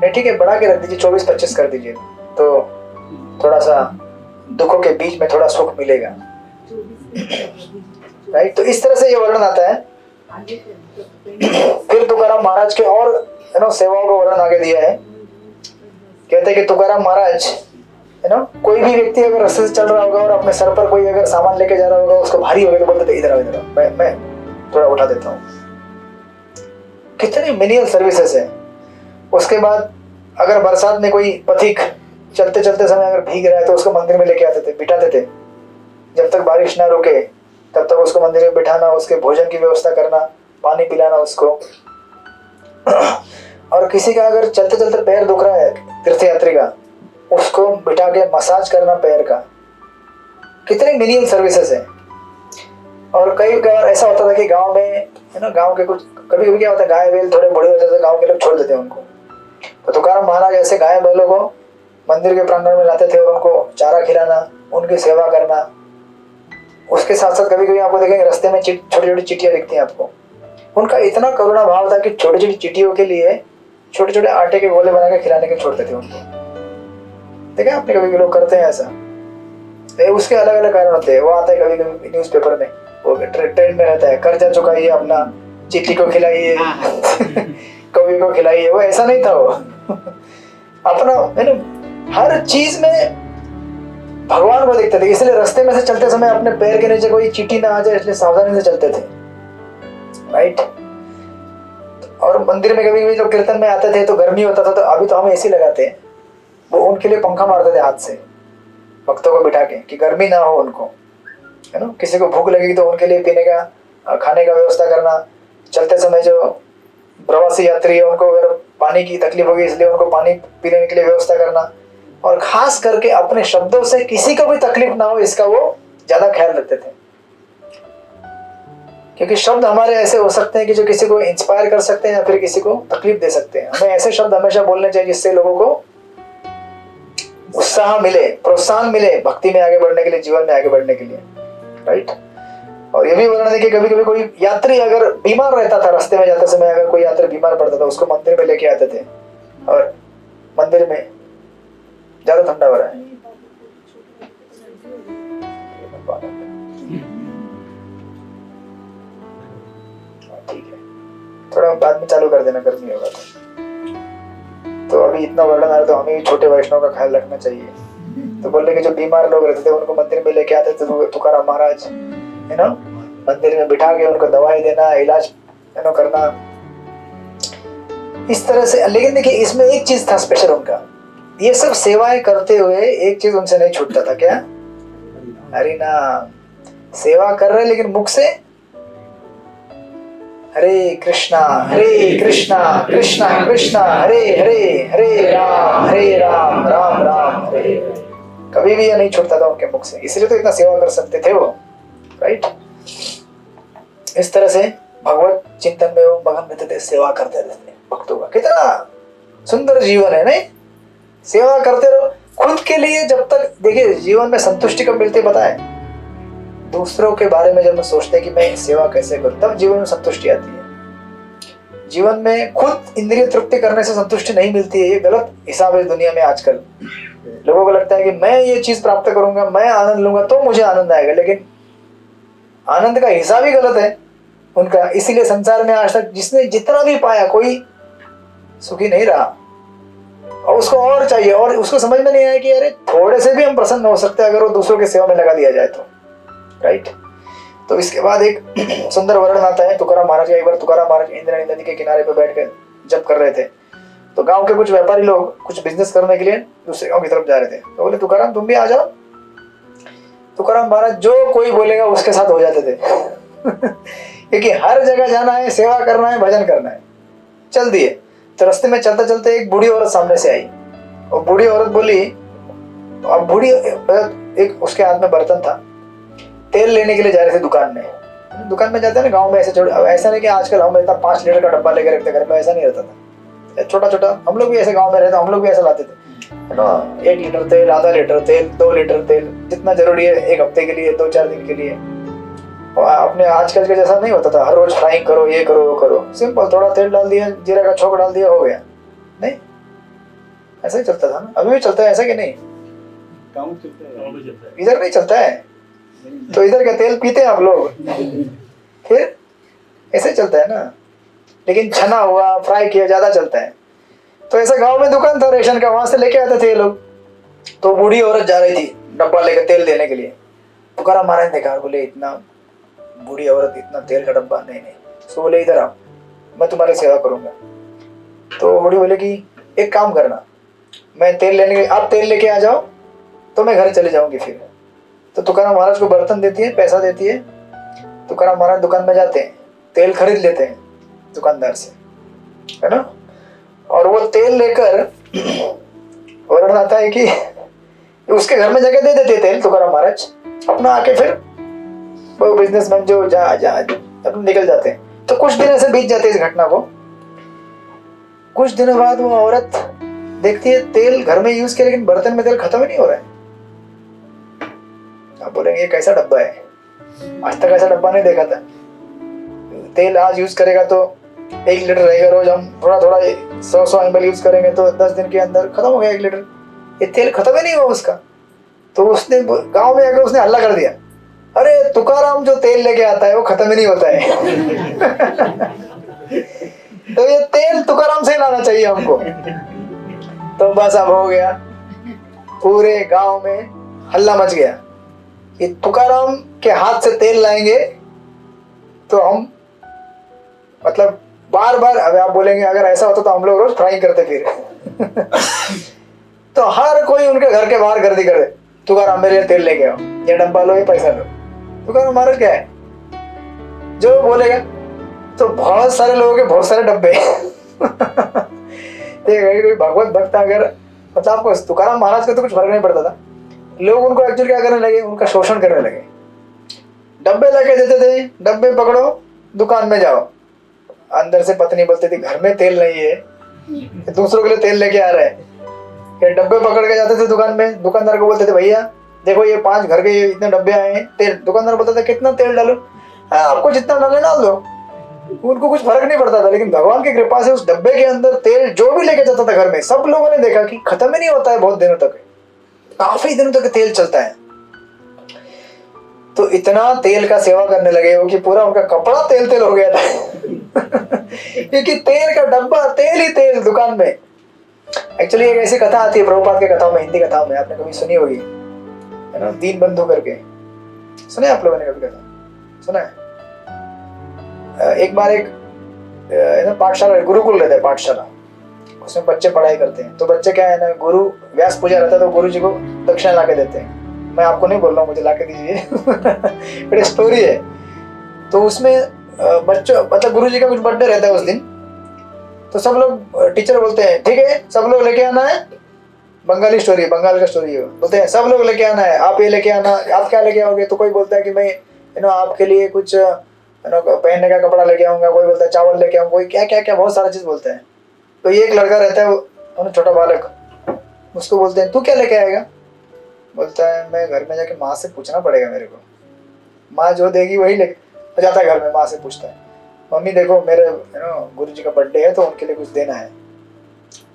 नहीं ठीक है, बढ़ा के रख दीजिए, 24-25 कर दीजिए, तो थोड़ा सा दुखों के बीच में थोड़ा सुख मिलेगा। राइट, तो इस तरह से ये वर्णन आता है। फिर तुकाराम महाराज के और सेवाओं का वर्णन आगे दिया है। कहते हैं कि तुकाराम महाराज कोई भी व्यक्ति अगर रास्ते से चल रहा होगा और अपने सर पर कोई अगर सामान लेके जा रहा होगा, उसको भारी हो गया तो बोलते थे इधर आओ, इधर आओ, मैं थोड़ा उठा देता हूँ। कितनी मिनिमल सर्विसेज है। उसके बाद अगर बरसात में कोई पथिक चलते चलते समय अगर भीग रहा है तो उसको मंदिर में लेके आते थे, बिठाते थे, जब तक बारिश ना रुके तब तक उसको मंदिर में बिठाना, उसके भोजन की व्यवस्था करना, पानी पिलाना उसको। और किसी का अगर चलते चलते पैर दुख रहा है तीर्थयात्री का, उसको बिठा के मसाज करना पैर का। कितनी मिनिमल सर्विसेज है। और कई बार ऐसा होता था कि गांव में गांव के कुछ कभी कभी क्या होता है, गाय बैल थोड़े बड़े होते थे, गांव के लोग छोड़ देते हैं उनको। तो तुकाराम महाराज ऐसे गाय बैलों को मंदिर के प्रांगण में लाते थे और उनको चारा खिलाना, उनकी सेवा करना। उसके साथ साथ कभी कभी आपको देखेंगे रास्ते में छोटी छोटी चिट्टियां दिखती हैं आपको। उनका इतना करुणा भाव था कि छोटी छोटी चिट्टियों के लिए छोटे छोटे आटे के गोले बना के खिलाने के छोड़ते थे उनको। देखा आपने, कभी लोग करते हैं ऐसा। उसके अलग अलग कारण होते हैं। वो आता है कभी कभी न्यूज़पेपर में, वो ट्रेंड में रहता है, कर्जा चुकाइए अपना, चिट्ठी को खिलाइए, कवि को खिलाइए। वो ऐसा नहीं था, वो अपना हर चीज में भगवान को देखते थे। इसलिए रास्ते में से चलते समय अपने पैर के नीचे कोई चींटी ना आ जाए, इसलिए सावधानी से चलते थे। राइट। और मंदिर में कभी कभी लोग कीर्तन में आते थे तो गर्मी होता था, तो अभी तो हम एसी लगाते हैं, वो उनके लिए पंखा मारते थे हाथ से भक्तों को बिठा के, कि गर्मी ना हो उनको, है ना। किसी को भूख लगेगी तो उनके लिए पीने का खाने का व्यवस्था करना। चलते समय जो प्रवासी यात्री है उनको अगर पानी की तकलीफ होगी, इसलिए उनको पानी पीने के लिए व्यवस्था करना। और खास करके अपने शब्दों से किसी को भी तकलीफ ना हो, इसका वो ज्यादा ख्याल रखते थे। क्योंकि शब्द हमारे ऐसे हो सकते हैं कि जो किसी को इंस्पायर कर सकते हैं या फिर किसी को तकलीफ दे सकते हैं। हमें ऐसे शब्द हमेशा बोलने चाहिए जिससे लोगों को उत्साह मिले, प्रोत्साहन मिले भक्ति में आगे बढ़ने के लिए, जीवन में आगे बढ़ने के लिए। राइट। और ये भी वर्णन है कि कभी कभी कोई यात्री अगर बीमार रहता था, रास्ते में जाते समय अगर कोई यात्री बीमार पड़ता था, उसको मंदिर में लेके आते थे। और मंदिर में ज्यादा ठंडा हो रहा है, ठीक है, थोड़ा बाद में चालू कर देना, गर्मी होगा तो अभी इतना वर्णन आ रहा है तो हमें भी छोटे वैष्णव का ख्याल रखना चाहिए। तो बोलने के जो बीमार लोग रहते थे उनको मंदिर में लेके आते थे तुकाराम महाराज, है ना, मंदिर में बिठा के उनको दवाई देना, इलाज करना, इस तरह से। लेकिन देखिए इसमें एक चीज था स्पेशल उनका, ये सब सेवाएं करते हुए एक चीज उनसे नहीं छूटता था, क्या? हरि नाम। सेवा कर रहे लेकिन मुख से हरे कृष्णा कृष्णा कृष्णा हरे हरे, हरे राम राम राम हरे। कभी भी ये नहीं छूटता था उनके मुख से, इसलिए तो इतना सेवा कर सकते थे वो। राइट। इस तरह से भगवत चिंतन में वो मगन रहते थे, सेवा करते रहते भक्तों का। कितना सुंदर जीवन है, नहीं? सेवा करते रहो खुद के लिए। जब तक देखिए जीवन में संतुष्टि कब मिलती है पता है? दूसरों के बारे में जब मैं सोचते हैं कि मैं सेवा कैसे करूं, तब जीवन में संतुष्टि आती है। जीवन में खुद इंद्रिय तृप्ति करने से संतुष्टि नहीं मिलती है। ये गलत हिसाब है दुनिया में आजकल। लोगों को लगता है कि मैं ये चीज प्राप्त करूंगा, मैं आनंद लूंगा तो मुझे आनंद आएगा, लेकिन आनंद का हिसाब ही गलत है उनका। इसीलिए संसार में आज तक जिसने जितना भी पाया कोई सुखी नहीं रहा, और उसको और चाहिए। और उसको समझ में नहीं आया कि अरे थोड़े से भी हम प्रसन्न हो सकते हैं अगर वो दूसरों की सेवा में लगा दिया जाए तो। राइट। तो इसके बाद एक सुंदर वर्णन आता है तुकाराम महाराज का। एक बार तुकाराम महाराज इंद्रायणी नदी के किनारे पर बैठ कर जप कर रहे थे, तो गांव के कुछ व्यापारी लोग कुछ बिजनेस करने के लिए दूसरे गांव की तरफ जा रहे थे। तो बोले तुकाराम तुम भी आ जाओ। तुकाराम महाराज जो कोई बोलेगा उसके साथ हो जाते थे क्योंकि हर जगह जाना है, सेवा करना है, भजन करना है। चल दिए। तो रास्ते में चलते चलते एक बूढ़ी औरत सामने से आई, और बूढ़ी औरत बोली, अब बूढ़ी एक उसके हाथ में बर्तन था, तेल लेने के लिए जा रहे थे दुकान में। दुकान में जाते हैं ना गांव में, ऐसे छोटे, अब ऐसा नहीं कि आजकल हम इतना 5 लीटर का डब्बा लेकर रखते घर में, ऐसा नहीं रहता था, छोटा छोटा। हम लोग भी ऐसे गांव में रहते, हम लोग भी ऐसा लाते थे, है ना, 1 लीटर तेल, आधा लीटर तेल, 2 लीटर तेल, जितना जरूरी है एक हफ्ते के लिए, 2-4 दिन के लिए। और अपने आजकल के जैसा नहीं होता था हर रोज फ्राइंग करो, ये करो वो करो, सिंपल थोड़ा तेल डाल दिया, जीरा का छोंक डाल दिया, हो गया। नहीं, ऐसा ही चलता था ना, अभी भी चलता है ऐसा कि नहीं? इधर नहीं चलता है, तो इधर का तेल पीते हैं आप लोग, फिर ऐसे चलता है ना। लेकिन छना हुआ, फ्राई किया ज्यादा चलता है। तो ऐसा गांव में दुकान था रेशन का, वहां से लेके आते थे ये लोग। तो बूढ़ी औरत जा रही थी डब्बा लेकर तेल देने के लिए, पुकारा महाराज ने देखा, बोले इतना बूढ़ी औरत, इतना तेल का डब्बा, नहीं नहीं। तो बोले इधर आओ, मैं तुम्हारी सेवा करूंगा। तो बूढ़ी बोले कि एक काम करना, मैं तेल लेने, आप तेल लेके आ जाओ तो मैं घर चले जाऊंगी फिर। तो तुकाराम महाराज को बर्तन देती है, पैसा देती है। तुकाराम महाराज दुकान में जाते हैं, तेल खरीद लेते हैं दुकानदार से, है ना। और वो तेल लेकर वर्णन आता है कि उसके घर में जाके दे देते तेल तुकाराम महाराज, अपना आके फिर वो बिजनेसमैन जो अपने निकल जाते हैं। तो कुछ दिन ऐसे बीत जाते हैं इस घटना को। कुछ दिनों बाद वो औरत देखती है तेल घर में यूज किया, लेकिन बर्तन में तेल खत्म ही नहीं हो रहा है। आप बोलेंगे ये कैसा डब्बा है, आज तक ऐसा डब्बा नहीं देखा था। तेल आज यूज करेगा तो 1 लीटर रहेगा रोज, हम थोड़ा थोड़ा 100 ml यूज करेंगे तो 10 दिन के अंदर खत्म हो गया 1 लीटर। ये तेल खत्म ही नहीं हुआ उसका। तो उसने गांव में आकर उसने हल्ला कर दिया, अरे तुकाराम जो तेल लेके आता है वो खत्म ही नहीं होता है। तो ये तेल तुकाराम से लाना चाहिए हमको। तो बस अब हो गया, पूरे गांव में हल्ला मच गया कि तुकाराम के हाथ से तेल लाएंगे तो हम, मतलब बार बार। अब आप बोलेंगे अगर ऐसा होता तो हम लोग रोज फ्राइंग करते फिर। तो हर कोई उनके घर के बाहर गर्दी करे, तुकाराम मेरे लिए तेल लेके आओ, ये डब्बा लो, ये पैसा लो। तुकाराम महाराज क्या है जो बोलेगा। तो बहुत सारे लोगों के बहुत सारे डब्बे। कोई भगवत भक्त अगर, मतलब आपको तुकाराम महाराज का तो कुछ फर्क नहीं पड़ता था, लोग उनको एक्चुअली क्या करने लगे, उनका शोषण करने लगे। डब्बे लेके देते थे, डब्बे पकड़ो, दुकान में जाओ। अंदर से पत्नी बोलती थी घर में तेल नहीं है, दूसरों के लिए तेल लेके आ रहे हैं। ये डब्बे पकड़ के जाते थे दुकान में, दुकानदार को बोलते थे भैया देखो ये 5 घर के इतने डब्बे आए हैं तेल। दुकानदार बोलता था कितना तेल डालो, आपको जितना डाले डाल दो, उनको कुछ फर्क नहीं पड़ता था। लेकिन भगवान की कृपा से उस डब्बे के अंदर तेल जो भी लेके जाता था घर में, सब लोगों ने देखा कि खत्म ही नहीं होता है, बहुत दिनों तक, काफी दिनों तक तेल चलता है। तो इतना तेल का सेवा करने लगे वो कि पूरा उनका कपड़ा तेल तेल हो गया था। क्योंकि तेल का डब्बा, तेल ही तेल दुकान में। एक्चुअली एक ऐसी कथा आती है प्रभुपाद के कथाओं में, हिंदी कथाओं में, आपने कभी सुनी होगी, है ना, दीन बंधु करके। सुने आप लोगों ने कभी कथा? सुना है? एक बार एक पाठशाला, गुरुकुल रहता है पाठशाला, उसमें बच्चे पढ़ाई करते हैं। तो बच्चे क्या है ना, गुरु व्यास पूजा रहता है तो गुरु जी को दक्षिणा ला के देते हैं। मैं आपको नहीं बोल रहा हूँ मुझे ला के दीजिए। बड़ी स्टोरी है। तो उसमें बच्चों, मतलब गुरु जी का कुछ बर्थडे रहता है उस दिन। तो सब लोग, टीचर बोलते हैं ठीक है सब लोग लेके आना है, बंगाली स्टोरी, बंगाल का स्टोरी है, बोलते हैं सब लोग लेके आना है, आप ये लेके आना। आप क्या लेके आओगे? तो कोई बोलता है कि मैं आपके लिए कुछ पहनने का कपड़ा लेके आऊंगा, कोई बोलता है चावल लेके आऊंगा, कोई क्या क्या क्या बहुत सारा चीज बोलते हैं। तो ये एक लड़का रहता है, छोटा बालक, उसको बोलते हैं तू क्या लेके आएगा? बोलता है मैं घर में जाके माँ से पूछना पड़ेगा मेरे को, माँ जो देगी वही लेके जाता है। घर में माँ से पूछता है, मम्मी देखो मेरे गुरु जी का बर्थडे है तो उनके लिए कुछ देना है।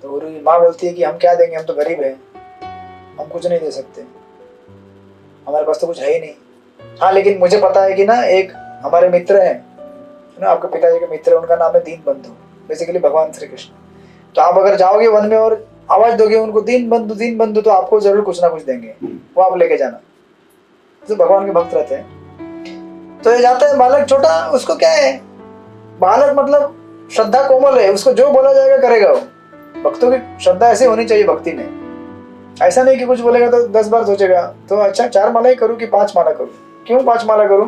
तो गुरु जी, माँ बोलती है कि हम क्या देंगे, हम तो गरीब हैं, हम कुछ नहीं दे सकते, हमारे पास तो कुछ है ही नहीं। हाँ लेकिन मुझे पता है कि ना एक हमारे मित्र हैं ना, आपके पिताजी के मित्र, उनका नाम है दीन बंधु, बेसिकली भगवान श्री कृष्ण। तो आप अगर जाओगे वन में और आवाज दोगे उनको दीन बंधु, तो आपको जरूर कुछ ना कुछ देंगे, वो आप लेके जाना। तो भगवान के भक्त रहते हैं। तो ये जाता है बालक छोटा, उसको क्या है, बालक मतलब श्रद्धा कोमल है, उसको जो बोला जाएगा करेगा वो। भक्तों की श्रद्धा ऐसी होनी चाहिए भक्ति में, ऐसा नहीं कि कुछ बोलेगा तो 10 बार सोचेगा तो अच्छा 4 माला ही करूँ कि 5 माला करूँ, क्यों 5 माला करूँ,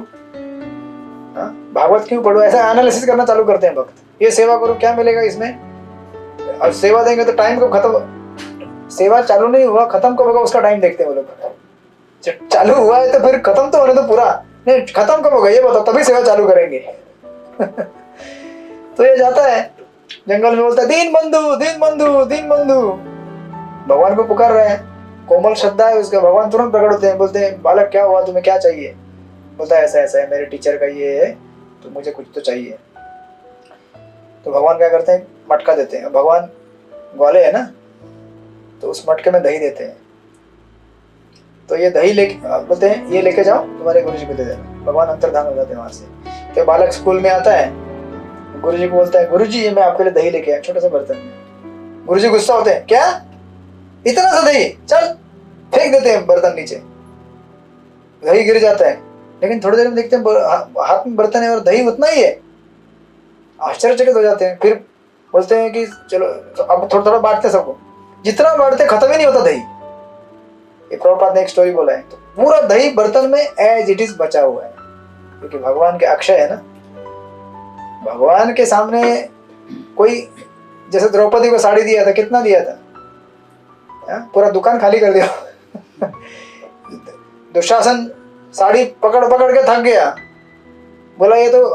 भागवत क्यों पढ़ो, ऐसा एनालिसिस करना चालू करते हैं भक्त। ये सेवा करो, क्या मिलेगा इसमें? अब सेवा देंगे तो टाइम कब खत्म, सेवा चालू नहीं हुआ खत्म कब होगा उसका टाइम देखते हैं वो लोग। चालू हुआ है तो फिर खत्म तो होने दो पूरा, नहीं खत्म कब होगा ये बताओ, तभी सेवा चालू करेंगे। तो ये जाता है जंगल में, बोलता है दीन बंधु दीन बंधु दीन बंधु, भगवान को पुकार रहे हैं, कोमल श्रद्धा है उसका, भगवान तुरंत प्रकट होते हैं, बोलते हैं बालक क्या हुआ, तुम्हें क्या चाहिए? बोलता है ऐसा ऐसा है, मेरे टीचर का ये है तो मुझे कुछ तो चाहिए। तो भगवान क्या करते हैं, मटका देते हैं, भगवान ग्वाले है ना, तो उस मटके में दही देते हैं। तो ये दही लेके बोलते हैं ये लेके जाओ तुम्हारे गुरु जी को दे देना, भगवान अंतर्धान हो जाते हैं वहां से। तो बालक स्कूल में आता है, गुरु जी को बोलता है गुरु जी ये मैं आपके लिए दही लेके आया छोटा सा बर्तन में। गुरु जी गुस्सा होते हैं, क्या इतना सा दही, चल फेंक देते हैं बर्तन नीचे, दही गिर जाता है। लेकिन थोड़ी देर में देखते हैं हाथ में बर्तन है और दही उतना ही है, आश्चर्यचकित हो जाते हैं। फिर बोलते हैं कि चलो तो अब थोड़ा थोड़ा बांटते सबको, जितना बांटते खत्म ही नहीं होता दही। ये प्रभुपाद ने एक स्टोरी बोला है, तो पूरा दही बर्तन में एज इट इज बचा हुआ है, क्योंकि भगवान के अक्षय है ना। भगवान के सामने कोई, जैसे द्रौपदी को साड़ी दिया था, कितना दिया था, पूरा दुकान खाली कर दिया। दुशासन साड़ी पकड़ पकड़ के थक गया, बोला ये तो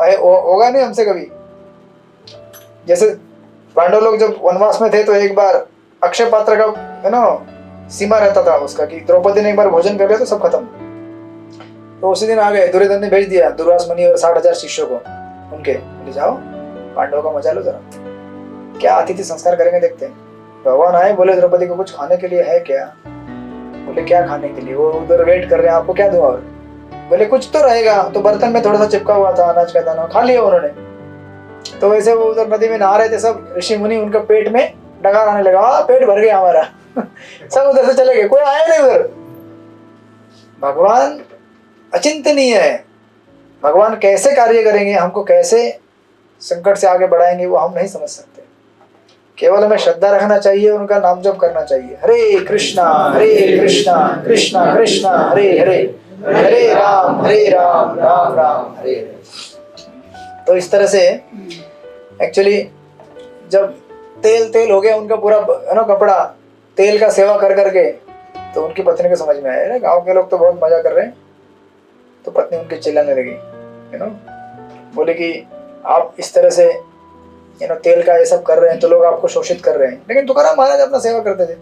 होगा नहीं हमसे कभी। जैसे पांडव लोग जब वनवास में थे तो एक बार अक्षय पात्र का है ना सीमा रहता था उसका, कि द्रौपदी ने एक बार भोजन कर लिया तो सब खत्म। तो उसी दिन आ गए, दुर्योधन ने भेज दिया दुर्वास मुनि और 60,000 शिष्यों को उनके, ले जाओ पांडवों का मजा लो जरा, क्या अतिथि संस्कार करेंगे देखते हैं। भगवान आए, बोले द्रौपदी को कुछ खाने के लिए है क्या? बोले क्या खाने के लिए? वो उधर वेट कर रहे हैं, आपको क्या दूं? और बोले कुछ तो रहेगा। तो बर्तन में थोड़ा सा चिपका हुआ था अनाज का दाना, खा लिया उन्होंने। तो वैसे वो उधर नदी में नहा रहे थे सब ऋषि मुनि, उनका पेट में डकार आने लगा, पेट भर गया हमारा। सब उधर से चले गए, कोई आया नहीं उधर। भगवान अचिंतनीय है, भगवान कैसे कार्य करेंगे, हमको कैसे संकट से आगे बढ़ाएंगे वो हम नहीं समझ सकते। केवल हमें श्रद्धा रखना चाहिए, उनका नाम जप करना चाहिए। हरे कृष्णा कृष्णा कृष्णा हरे हरे, हरे राम राम राम हरे हरे। तो इस तरह से एक्चुअली जब तेल हो गया उनका पूरा है ना कपड़ा, तेल का सेवा कर करके, तो उनकी पत्नी को समझ में आया गांव के लोग तो बहुत मजा कर रहे हैं। तो पत्नी उनकी चिल्लाने लगी, बोले कि आप इस तरह से तेल का ये सब कर रहे हैं तो लोग आपको शोषित कर रहे हैं। लेकिन तुकाराम महाराज अपना सेवा करते थे,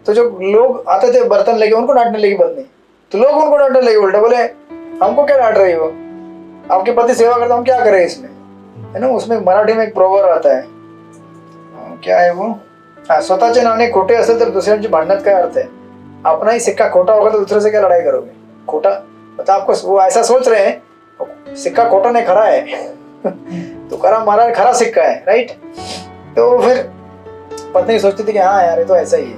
तो जो लोग आते थे बर्तन लेके उनको डांटने लगी पत्नी, तो लोग उनको डांटने लगे उल्टा, बोले हमको क्या डांट रही हो, आपके पति सेवा करता, हम क्या करें इसमें, है ना। उसमें मराठी में एक प्रोवर्ब आता है, क्या है वो, स्वतःचे नाणे खोटे असेल तर दुसऱ्यांची भांडण्यात काय अर्थ है। अपना ही सिक्का खोटा होगा तो दूसरे से क्या लड़ाई करोगे। खोटा मतलब आपको वो ऐसा सोच रहे हैं सिक्का खोटा नहीं खरा है। तुकाराम महाराज खरा सिक्का है, राइट। तो फिर पत्नी सोचती थी कि हाँ यार ये तो ऐसा ही है,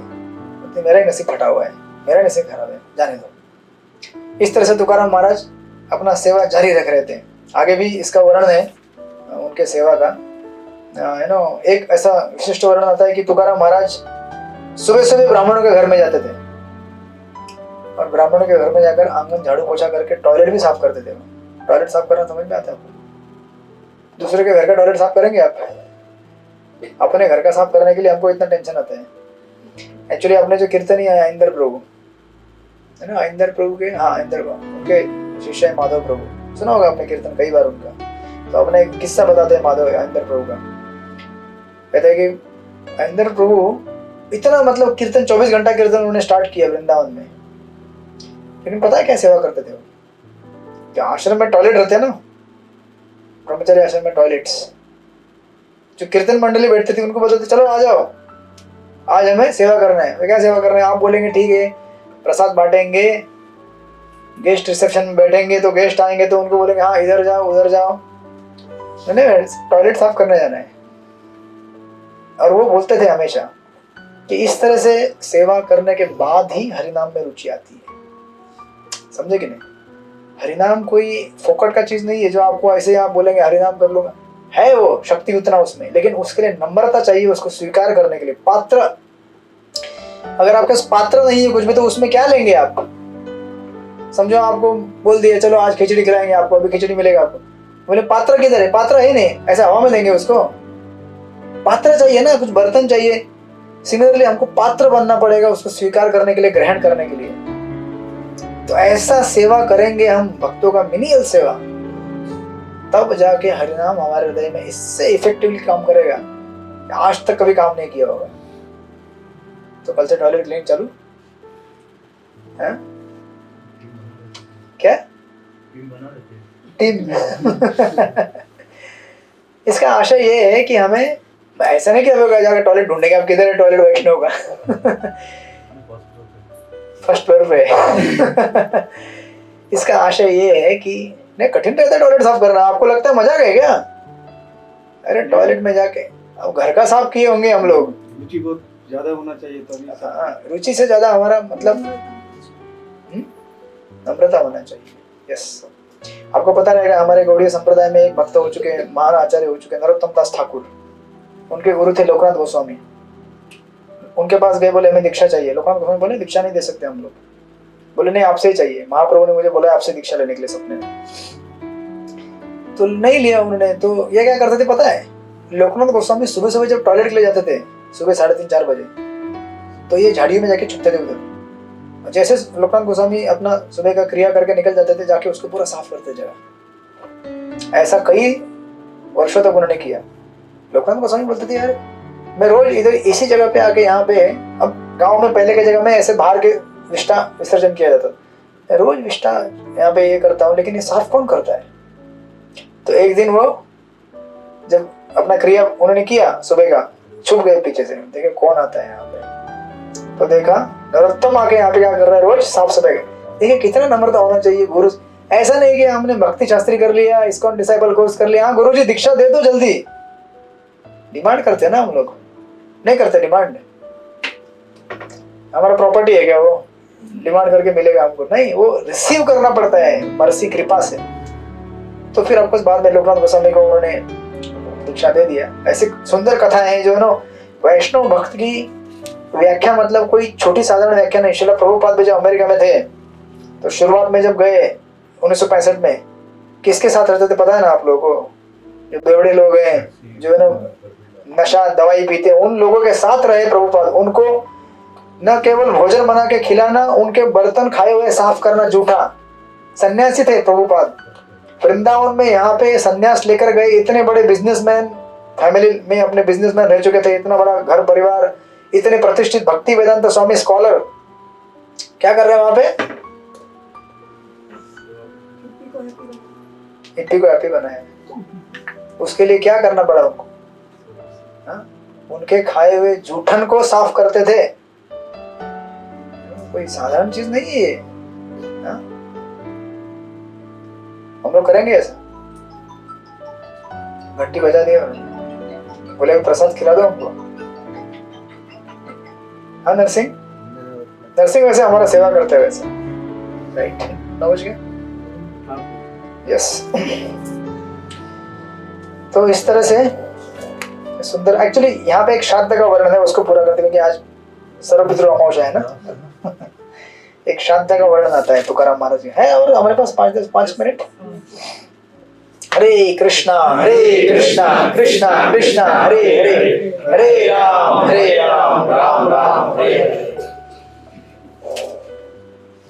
मेरा ही नसीब फटा हुआ है, मेरा नसीब खराब है, जाने दो। इस तरह से तुकाराम महाराज अपना सेवा जारी रख रहे थे। आगे भी इसका वर्णन है उनके सेवा का, है ना। एक ऐसा विशिष्ट वर्णन आता है कि तुकाराम महाराज सुबह सुबह ब्राह्मणों के घर में जाते थे और ब्राह्मणों के घर में जाकर आंगन झाड़ू पोछा करके टॉयलेट भी साफ करते थे। टॉयलेट साफ करना समझ में आता है आपको? दूसरे के घर का टॉयलेट साफ करेंगे आप? अपने घर का साफ करने के लिए हमको इतना टेंशन आता है। एक्चुअली आपने जो कीर्तनी है इंद्र प्रभु, है ना, इंद्र प्रभु के, हाँ इंद्र उनके शिष्य है माधव प्रभु, सुना होगा आपने कीर्तन कई बार उनका। तो अपने एक किस्सा बताते हैं माधव इंद्र प्रभु का। कहते हैं कि इंद्र प्रभु इतना मतलब कीर्तन 24 घंटा कीर्तन उन्होंने स्टार्ट किया वृंदावन में। लेकिन पता है क्या सेवा करते थे वो? क्या आश्रम में टॉयलेट रहते हैं ना, ब्रह्मचारी आश्रम में टॉयलेट्स, जो कीर्तन मंडली बैठती थी उनको बोलते चलो आ जाओ, आज हमें सेवा करना है। क्या सेवा करना है? आप बोलेंगे ठीक है, प्रसाद बांटेंगे, गेस्ट रिसेप्शन में बैठेंगे तो गेस्ट आएंगे तो उनको बोलेंगे हाँ इधर जाओ उधर जाओ, नहीं टॉयलेट साफ करने जाना है। और वो बोलते थे हमेशा कि इस तरह से सेवा करने के बाद ही हरिनाम में रुचि आती है। समझे कि नहीं? हरिनाम कोई फोकट का चीज नहीं है जो आपको ऐसे आप बोलेंगे हरिनाम कर लूंगा, है वो शक्ति उतना उसमें, लेकिन उसके लिए नम्रता चाहिए उसको स्वीकार करने के लिए, पात्र। अगर आपके पास पात्र नहीं है कुछ भी तो उसमें क्या लेंगे आप? समझो आपको बोल दिया चलो आज खिचड़ी खिलाएंगे आपको, अभी खिचड़ी मिलेगा आपको, बोले पात्र किधर है? पात्र है नहीं, ऐसा हवा में देंगे उसको, पात्र चाहिए ना, कुछ बर्तन चाहिए। सिमिलरली हमको पात्र बनना पड़ेगा उसको स्वीकार करने के लिए, ग्रहण करने के लिए। तो ऐसा सेवा करेंगे हम भक्तों का, मिनियल सेवा, तब जाके हरिनाम हमारे हृदय में इससे इफेक्टिवली काम करेगा, आज तक कभी काम नहीं किया होगा। तो कल से टॉयलेट क्लीनिंग चालू है क्या? टीम इसका आशय ये है कि हमें ऐसा नहीं कि हमें जाकर टॉयलेट ढूंढेंगे, आप किधर है टॉयलेट वैष्णव का फर्स्ट फ्लोर पे इसका आशय ये है कि नहीं, कठिन रहता है टॉयलेट साफ करना। आपको लगता है मजा गया क्या? अरे टॉयलेट में जाके अब घर का साफ किए होंगे हम लोग। रुचि बहुत ज्यादा होना चाहिए तो। हाँ, रुचि से ज्यादा हमारा मतलब नम्रता होना चाहिए। यस, आपको पता रहेगा हमारे गौड़ीय संप्रदाय में एक भक्त हो चुके, महान आचार्य हो चुके नरोत्तम दास ठाकुर। उनके गुरु थे लोकनाथ गोस्वामी। उनके पास गए, बोले हमें दीक्षा चाहिए। लोकनाथ गोस्वामी बोले दीक्षा नहीं दे सकते हम लोग। बोले नहीं, आपसे ही चाहिए। महाप्रभु ने मुझे बोला आपसे दीक्षा लेने के लिए सपने में, तो नहीं लिया उन्होंने। तो ये क्या करते थे पता है? लोकनाथ गोस्वामी सुबह सुबह जब टॉयलेट के लिए जाते थे, सुबह 3:30-4 बजे, तो ये झाड़ियों में जाके छुपते थे उधर। जैसे लोकनाथ गोस्वामी अपना सुबह का क्रिया करके निकल जाते थे, जाके उसको पूरा साफ करते जगह। ऐसा कई वर्षों तक उन्होंने किया। लोकनाथ गोस्वामी बोलते थे यार मैं रोज इधर इसी जगह पे आके यहाँ पे, अब गांव में पहले के जगह में ऐसे बाहर के विष्टा विसर्जन किया जाता, मैं रोज विष्टा यहाँ पे ये करता हूँ, लेकिन ये साफ कौन करता है? तो एक दिन वो जब अपना क्रिया उन्होंने किया सुबह का, छुप गए पीछे से, देखे कौन आता है यहाँ पे। तो देखा नरोत्तम आके यहाँ पे क्या कर रहा है, रोज साफ सफाई। देखिए कितना नम्रता होना चाहिए गुरु। ऐसा नहीं कि हमने भक्ति शास्त्री कर लिया, इस्कॉन डिसाइपल कोर्स कर लिया, हाँ गुरु जी दीक्षा दे दो जल्दी। डिमांड करते हैं ना हम लोग, नहीं करते डिमांड। हमारा प्रॉपर्टी है क्या वो डिमांड करके मिलेगा हमको? नहीं, वो रिसीव करना पड़ता है मर्सी कृपा से। तो फिर आपको बाद में लोकनाथ गोस्वामी को उन्होंने दीक्षा दे दिया। ऐसी सुंदर कथा है जो नो वैष्णव भक्त की व्याख्या, मतलब कोई छोटी साधारण व्याख्या नहीं। श्रील प्रभुपाद जब अमेरिका में थे तो शुरुआत में जब गए 1965 में, किसके साथ रहते थे पता है ना आप लोगों को? जो बेवड़े लोग हैं, जो है ना नशा दवाई पीते, उन लोगों के साथ रहे प्रभुपाद। उनको न केवल भोजन बना के खिलाना, उनके बर्तन खाए हुए साफ करना, जूठा। सन्यासी थे प्रभुपाद। वृंदावन में यहाँ पे सन्यास लेकर गए, इतने बड़े बिजनेसमैन, फैमिली में अपने बिजनेसमैन रह चुके थे, इतना बड़ा घर परिवार, इतने प्रतिष्ठित भक्ति वेदांत स्वामी स्कॉलर, क्या कर रहे हैं वहां पे? हिप्पी को हैप्पी बनाया। उसके लिए क्या करना पड़ा उनको? उनके खाए हुए जूठन को साफ करते थे। कोई साधारण चीज नहीं है ये। हम लोग करेंगे ऐसा? घंटी बजा दिया उन्होंने, बोले प्रसाद खिला दो हमको। हाँ नरसिंह, नरसिंह वैसे हमारा सेवा करते हैं वैसे, राइट? समझ गए? यस। तो इस तरह से सुंदर, एक्चुअली यहाँ पे एक श्राद्ध का वर्णन है, उसको पूरा करते क्योंकि आज सर्वपितृ अमावस्या है ना। एक श्राद्ध का वर्णन आता है तुकाराम महाराज जी है, और हमारे पास 5 मिनट। हरे कृष्णा कृष्णा कृष्णा हरे हरे, हरे राम राम राम हरे हरे।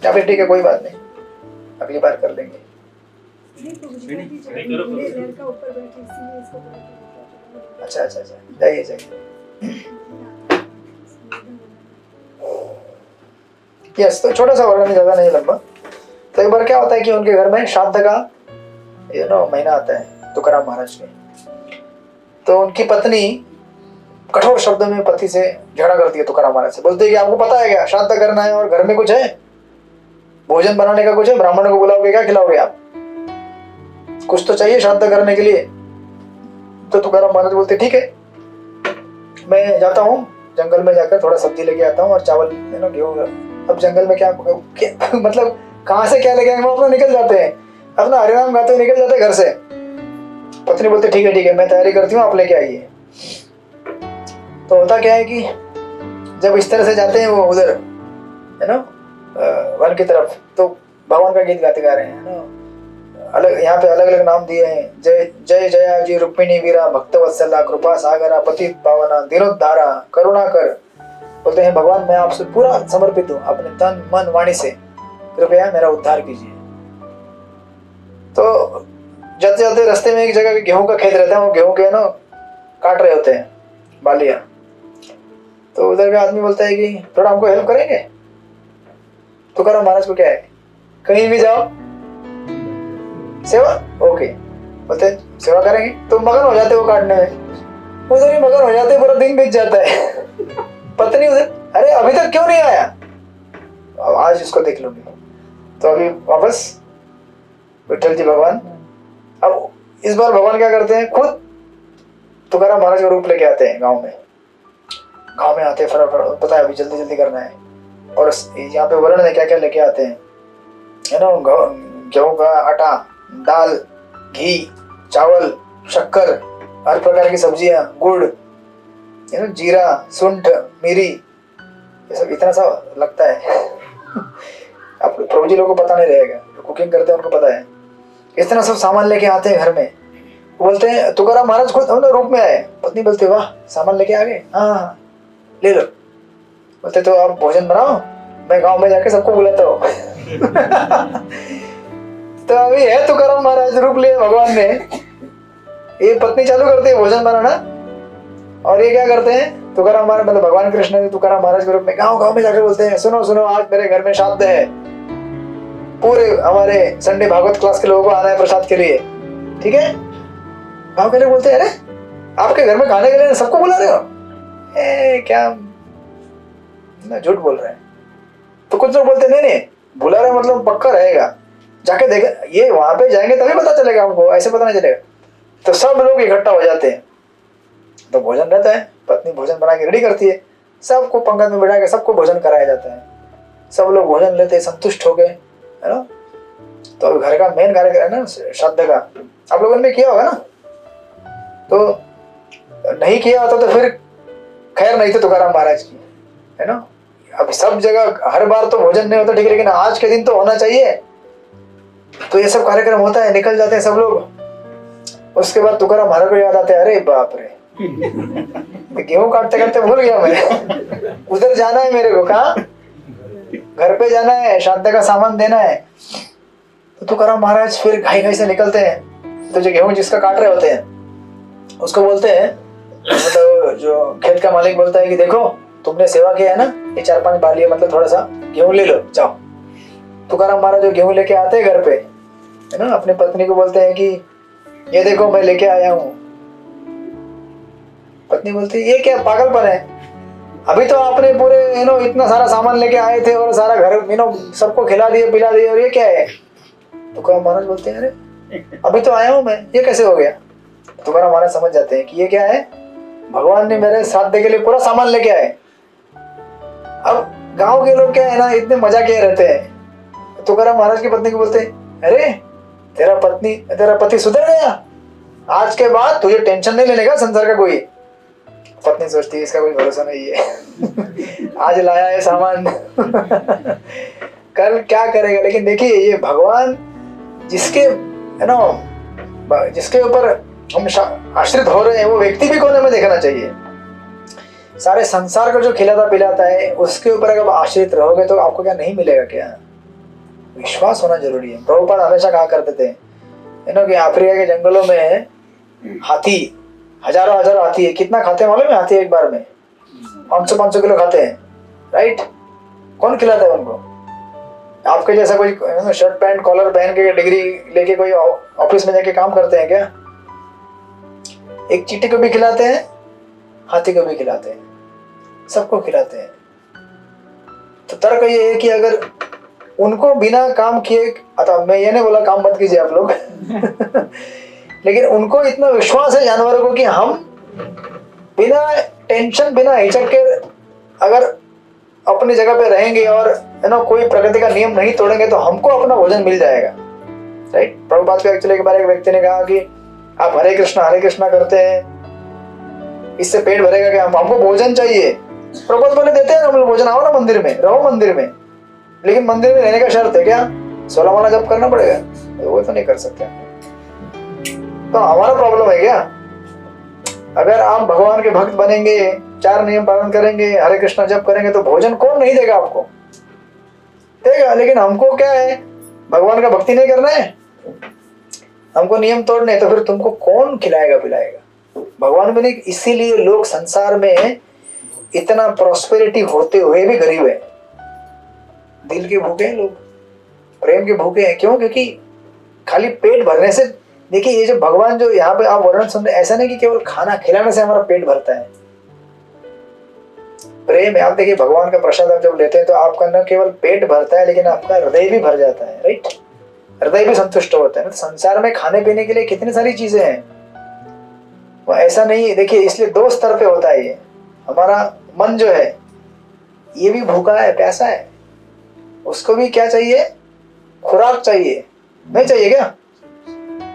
या फिर ठीक है, कोई बात नहीं, अगली बार कर लेंगे। अच्छा, जाइए यस। तो छोटा सा वर्णन, ज्यादा नहीं लंबा। तो एक बार क्या होता है कि उनके घर में श्राद्ध का महीना आता है तुकाराम महाराज के। तो उनकी पत्नी कठोर शब्दों में पति से झगड़ा करती है तुकाराम महाराज से, बोलती है कि आपको पता है क्या श्राद्ध करना है और घर में कुछ है, भोजन बनाने का कुछ है, ब्राह्मणों को बुलाओगे, क्या खिलाओगे आप? कुछ तो चाहिए श्राद्ध करने के लिए। तो तुकाराम महाराज बोलते ठीक है, मैं जाता हूँ जंगल में, जाकर थोड़ा सब्जी लेके आता हूँ और चावल गेहूं। अब जंगल में क्या मतलब कहाँ से क्या लेके आएंगे, वो अपना निकल जाते हैं, अपना हरिनाम गाते निकल जाते हैं घर से। पत्नी बोलते ठीक है मैं तैयारी करती हूँ, आप लेके आइए। तो होता क्या है कि जब इस तरह से जाते हैं वो उधर है ना वन की तरफ, तो भगवान का गीत गाते गा रहे हैं ना, अलग यहाँ पे अलग अलग नाम दिए हैं। जय जय जया जी रुक्मिणी वीरा भक्त वत्सला कृपा सागरा पतित पावना दीनोद्धारा करुणा कर। बोलते हैं भगवान मैं आपसे पूरा समर्पित हूँ, अपने तन मन वाणी से कृपया मेरा उद्धार कीजिए। तो जाते जाते रास्ते में एक जगह गेहूं का खेत रहता है, वो गेहूं के ना काट रहे होते हैं बालियां। तो उधर का आदमी बोलता है कि थोड़ा हमको हेल्प करेंगे। तुकाराम महाराज को क्या है, कहीं भी जाओ सेवा ओके, बोलते सेवा करेंगे। तो मगन हो जाते वो काटने में, उधर ही मगन हो जाते, पूरा दिन बीत जाता है। पत्नी उधर, अरे अभी तक क्यों नहीं आया, अब आज इसको देख लूंगी। तो अभी वापस विठल जी भगवान, अब इस बार भगवान क्या करते हैं, खुद तुकाराम महाराज का रूप लेके आते हैं गांव में। गांव में आते फटाफट, पता है अभी जल्दी जल्दी करना है। और यहाँ पे वर्णन है क्या क्या लेके आते हैं, है ना, गेहूं का आटा, दाल, घी, चावल, शक्कर, हर प्रकार की सब्जियां, गुड़, जीरा, सुंठ, मिरी, ये सब इतना सा लगता है। अब प्रभु जी लोगों को पता नहीं रहेगा, जो कुकिंग करते हैं उनको पता है। इतना सब सामान लेके आते हैं घर में। बोलते हैं तुकाराम महाराज खुद अपने रूप में आए। पत्नी बोलते वाह सामान लेके आ गए, हाँ ले लो। बोलते तो आप भोजन बनाओ, मैं गांव में जाके सबको बुलाता हूँ। तो अभी है तुकाराम महाराज रूप लिए भगवान ने, ये पत्नी चालू करते है भोजन बनाना, और ये क्या करते हैं तुकाराम महाराज, मतलब भगवान कृष्ण ने तुकाराम महाराज के रूप में गांव गांव में जाकर बोलते हैं सुनो सुनो आज मेरे घर में श्राद्ध है, पूरे हमारे संडे भागवत क्लास के लोगों को आना है प्रसाद के लिए, ठीक है। गांव के लोग बोलते हैं अरे आपके घर में खाने के लिए सबको बुला रहे हो, क्या ना झूठ बोल रहे हैं। तो कुछ लोग बोलते नहीं नहीं बुला रहे मतलब पक्का रहेगा, जाके देखे, ये वहां पे जाएंगे तभी पता चलेगा हमको, ऐसे पता नहीं चलेगा। तो सब लोग इकट्ठा हो जाते हैं, तो भोजन रहता है, पत्नी भोजन बना के रेडी करती है, सबको पंगत में बैठा के सबको भोजन कराया जाता है। सब लोग भोजन लेते हैं, संतुष्ट हो गए, है ना। तो घर का मेन कार्यक्रम है ना श्राद्ध का, आप लोगों ने किया होगा ना। तो नहीं किया होता तो फिर खैर नहीं थे तुकाराम महाराज की, है ना। अब सब जगह हर बार तो भोजन नहीं होता, ठीक है, लेकिन आज के दिन तो होना चाहिए। तो ये सब कार्यक्रम होता है, निकल जाते हैं सब लोग। उसके बाद तुकाराम महाराज को याद आते हैं, अरे बाप रे गेहूं काटते काटते भूल गया मैं, उधर जाना है मेरे को, कहा घर पे जाना है, श्राद्ध का सामान देना है। तो तुकाराम महाराज फिर घाई घाई से निकलते हैं। तो जो गेहूं जिसका काट रहे होते हैं उसको बोलते हैं, मतलब जो खेत का मालिक बोलता है कि देखो तुमने सेवा किया है ना, ये 4-5 बालियां मतलब थोड़ा सा गेहूं ले लो जाओ। तुकाराम महाराज जो गेहूं लेके आते हैं घर पे, है ना, अपनी पत्नी को बोलते हैं कि ये देखो मैं लेके आया हूँ। पत्नी बोलती है ये क्या पागलपन है, अभी तो आपने पूरे इतना सारा सामान लेके आए थे और सारा घर सबको खिला दिए पिला दिए, और ये क्या है। तुकाराम महाराज बोलते हैं अरे अभी तो आया हूँ मैं, ये कैसे हो गया। तुकाराम महाराज समझ जाते हैं कि ये क्या है, भगवान ने मेरे श्राद्ध के लिए पूरा सामान लेके आए। अब गांव के लोग क्या है ना, इतने मजा किए रहते हैं। तुकाराम महाराज की पत्नी को बोलते हैं अरे तेरा पति सुधर गया, आज के बाद तुझे टेंशन नहीं लेने का संसार का कोई। पत्नी सोचती है इसका कोई भरोसा नहीं है, आज लाया है सामान कल क्या करेगा। लेकिन देखिए ये भगवान जिसके जिसके ऊपर हम आश्रित हो रहे हैं, वो व्यक्ति भी कोने में देखना चाहिए। सारे संसार को जो खिलाता पिलाता है उसके ऊपर अगर आश्रित रहोगे तो आपको क्या नहीं मिलेगा क्या। विश्वास होना जरूरी है। प्रभुपाद हमेशा कहा करते थे कि अफ्रीका के जंगलों में हाथी हजारों हाथी है, कितना खाते हैं मालूम है हाथी एक बार में 500 किलो खाते हैं, राइट। कौन खिलाता है उनको। आपके जैसा कोई शर्ट पैंट कॉलर पहन के डिग्री लेके कोई ऑफिस में जाके काम करते हैं क्या। एक चींटी को भी खिलाते हैं, हाथी को भी खिलाते हैं, सबको खिलाते हैं। तो तर्क ये है कि अगर उनको बिना काम किए, अतः मैं ये नहीं बोला काम मत कीजिए आप लोग लेकिन उनको इतना विश्वास है जानवरों को कि हम बिना टेंशन बिना हिचक के अगर अपनी जगह पे रहेंगे और कोई प्रकृति का नियम नहीं तोड़ेंगे तो हमको अपना भोजन मिल जाएगा, राइट। प्रभुपाद के एक्चुअली के बारे में एक व्यक्ति ने कहा कि आप हरे कृष्णा करते हैं, इससे पेट भरेगा क्या, हमको भोजन चाहिए। प्रभुपाद बोले देते हैं हम लोग भोजन, आओ ना मंदिर में, रहो मंदिर में, लेकिन मंदिर में रहने का शर्त है क्या, 16 माला जप करना पड़ेगा, वो तो नहीं कर सकते। तो हमारा प्रॉब्लम है क्या? अगर आप भगवान के भक्त बनेंगे, 4 नियम पालन करेंगे, हरे कृष्णा जप करेंगे, तो भोजन कौन नहीं देगा आपको? देगा। लेकिन हमको क्या है, भगवान का भक्ति नहीं करना है, हमको नियम तोड़ने, तो फिर तुमको कौन खिलाएगा पिलाएगा? भगवान भी नहीं। इसीलिए लोग संसार में इतना प्रॉस्पेरिटी होते हुए भी गरीब है। दिल के भूखे हैं लोग, प्रेम के भूखे हैं। क्यों? क्योंकि खाली पेट भरने से, देखिए ये जो भगवान जो यहाँ पे आप वर्णन सुन रहे, ऐसा नहीं कि केवल खाना खिलाने से हमारा पेट भरता है। प्रेम है। आप देखिए भगवान का प्रसाद आप जब लेते हैं तो आपका न केवल पेट भरता है, लेकिन आपका हृदय भी भर जाता है, राइट? हृदय भी संतुष्ट होता है। तो संसार में खाने पीने के लिए कितनी सारी चीजें हैं, वो ऐसा नहीं है। देखिए इसलिए 2 स्तर पे होता है ये। हमारा मन जो है ये भी भूखा है, प्यासा है, उसको भी क्या चाहिए? खुराक चाहिए। नहीं चाहिए क्या?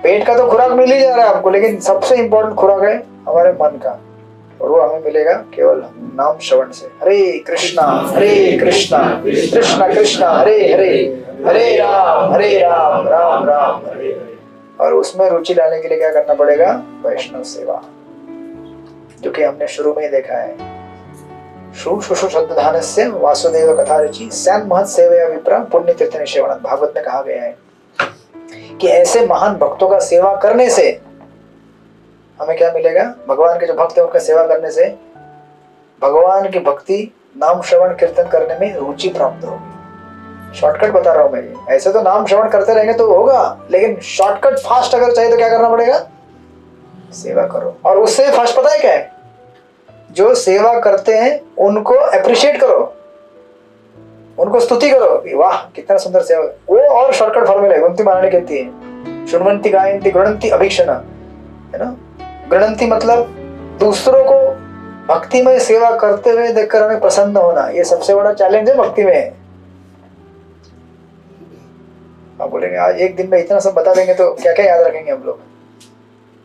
पेट का तो खुराक मिल ही जा रहा है आपको, लेकिन सबसे इंपॉर्टेंट खुराक है हमारे मन का, और वो हमें मिलेगा केवल नाम श्रवण से। हरे कृष्णा कृष्णा कृष्णा हरे हरे, हरे राम राम राम हरे हरे। और उसमें रुचि लाने के लिए क्या करना पड़ेगा? वैष्णव सेवा, जो कि हमने शुरू में ही देखा है। शुश्रूषुधानस्य वासुदेव कथा रुचि सैन महत सेवया विप्रा पुण्य तीर्थ निषेवण। भागवत में कहा गया है कि ऐसे महान भक्तों का सेवा करने से हमें क्या मिलेगा? भगवान के जो भक्त है उनका सेवा करने से भगवान की भक्ति, नाम श्रवण कीर्तन करने में रुचि प्राप्त होगी। शॉर्टकट बता रहा हूं मैं ये। ऐसे तो नाम श्रवण करते रहेंगे तो होगा, लेकिन शॉर्टकट फास्ट अगर चाहिए तो क्या करना पड़ेगा? सेवा करो। और उससे फास्ट पता है क्या है? जो सेवा करते हैं उनको अप्रिशिएट करो, उनको स्तुति करो, वाह कितना सुंदर सेवा। वो और शॉर्टकट फॉर्मूला है। गुणती महारानी कहती है, शुण्वन्ति गायन्ति गृणन्ति अभीक्षण, है ना? गृणन्ति मतलब दूसरों को भक्ति में सेवा करते हुए देखकर हमें प्रसन्न होना। ये सबसे बड़ा चैलेंज है भक्ति में। आप बोलेंगे आज एक दिन में इतना सब बता देंगे तो क्या क्या याद रखेंगे हम लोग?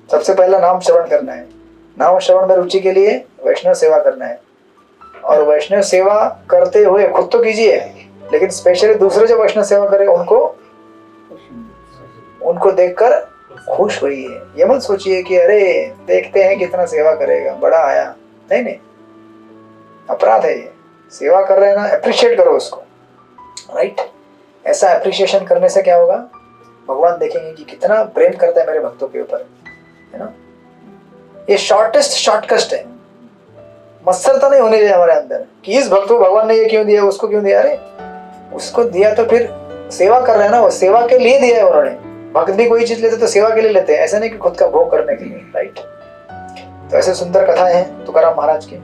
सबसे पहला नाम श्रवण करना है। नाम श्रवण में रुचि के लिए वैष्णव सेवा करना है। और वैष्णव सेवा करते हुए खुद तो कीजिए, लेकिन स्पेशली दूसरे जो वैष्णव सेवा करे उनको देखकर खुश होइए। ये मत सोचिए कि अरे देखते हैं कितना सेवा करेगा, बड़ा आया। नहीं नहीं, अपराध है ये। सेवा कर रहे हैं ना, अप्रिशिएट करो उसको, राइट? ऐसा अप्रिशिएशन करने से क्या होगा? भगवान देखेंगे कि कितना प्रेम करता है मेरे भक्तों के ऊपर, है ना? ये शॉर्टकट है। मत्सरता नहीं होनी चाहिए हमारे अंदर कि इस भक्त को भगवान ने ये क्यों दिया, उसको क्यों दिया। अरे उसको दिया तो फिर सेवा कर रहे हैं ना, वो सेवा के लिए दिया है उन्होंने। भक्त भी कोई चीज लेते तो सेवा के लिए लेते हैं, ऐसा नहीं कि खुद का भोग करने के लिए, राइट? तो ऐसे सुंदर कथाएं हैं तुकाराम महाराज की।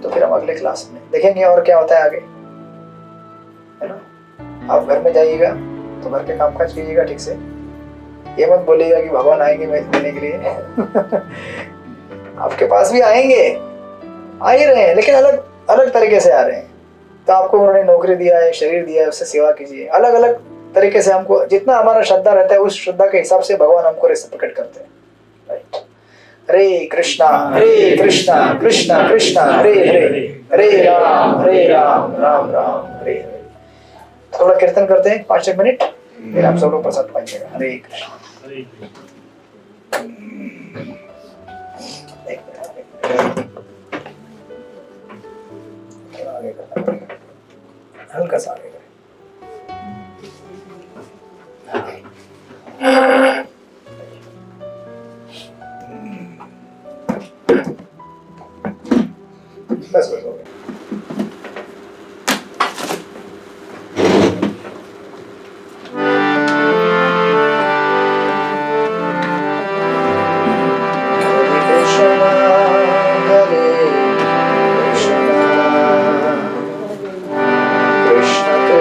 तो फिर हम अगले क्लास में देखेंगे और क्या होता है आगे, है ना? आप घर में जाइएगा तो घर के काम काज कीजिएगा ठीक से। ये मत बोलिएगा कि भगवान आएंगे मैं देने के लिए आपके पास भी आएंगे, आ ही रहे हैं, लेकिन अलग अलग तरीके से आ रहे हैं। तो आपको उन्होंने नौकरी दिया है, शरीर दिया है, उससे सेवा कीजिए। अलग अलग तरीके से हमको जितना हमारा श्रद्धा रहता है उस श्रद्धा के हिसाब से भगवान हमको रेसिप्रोकेट करते हैं, राइट? हरे कृष्णा कृष्णा कृष्णा हरे हरे, हरे राम राम राम हरे हरे। थोड़ा कीर्तन करते हैं 5-1 मिनट, फिर आप सब लोग प्रसाद पाइएगा। हरे कृष्णा। हल्का सा आगे बस हो गया। Krishna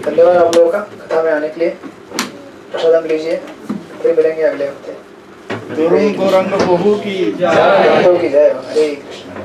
धन्यवाद आप लोगों का कथा में आने के लिए। प्रसादम लीजिए, फिर मिलेंगे अगले हफ्ते। गौरंग बहू की जय। हरे कृष्ण।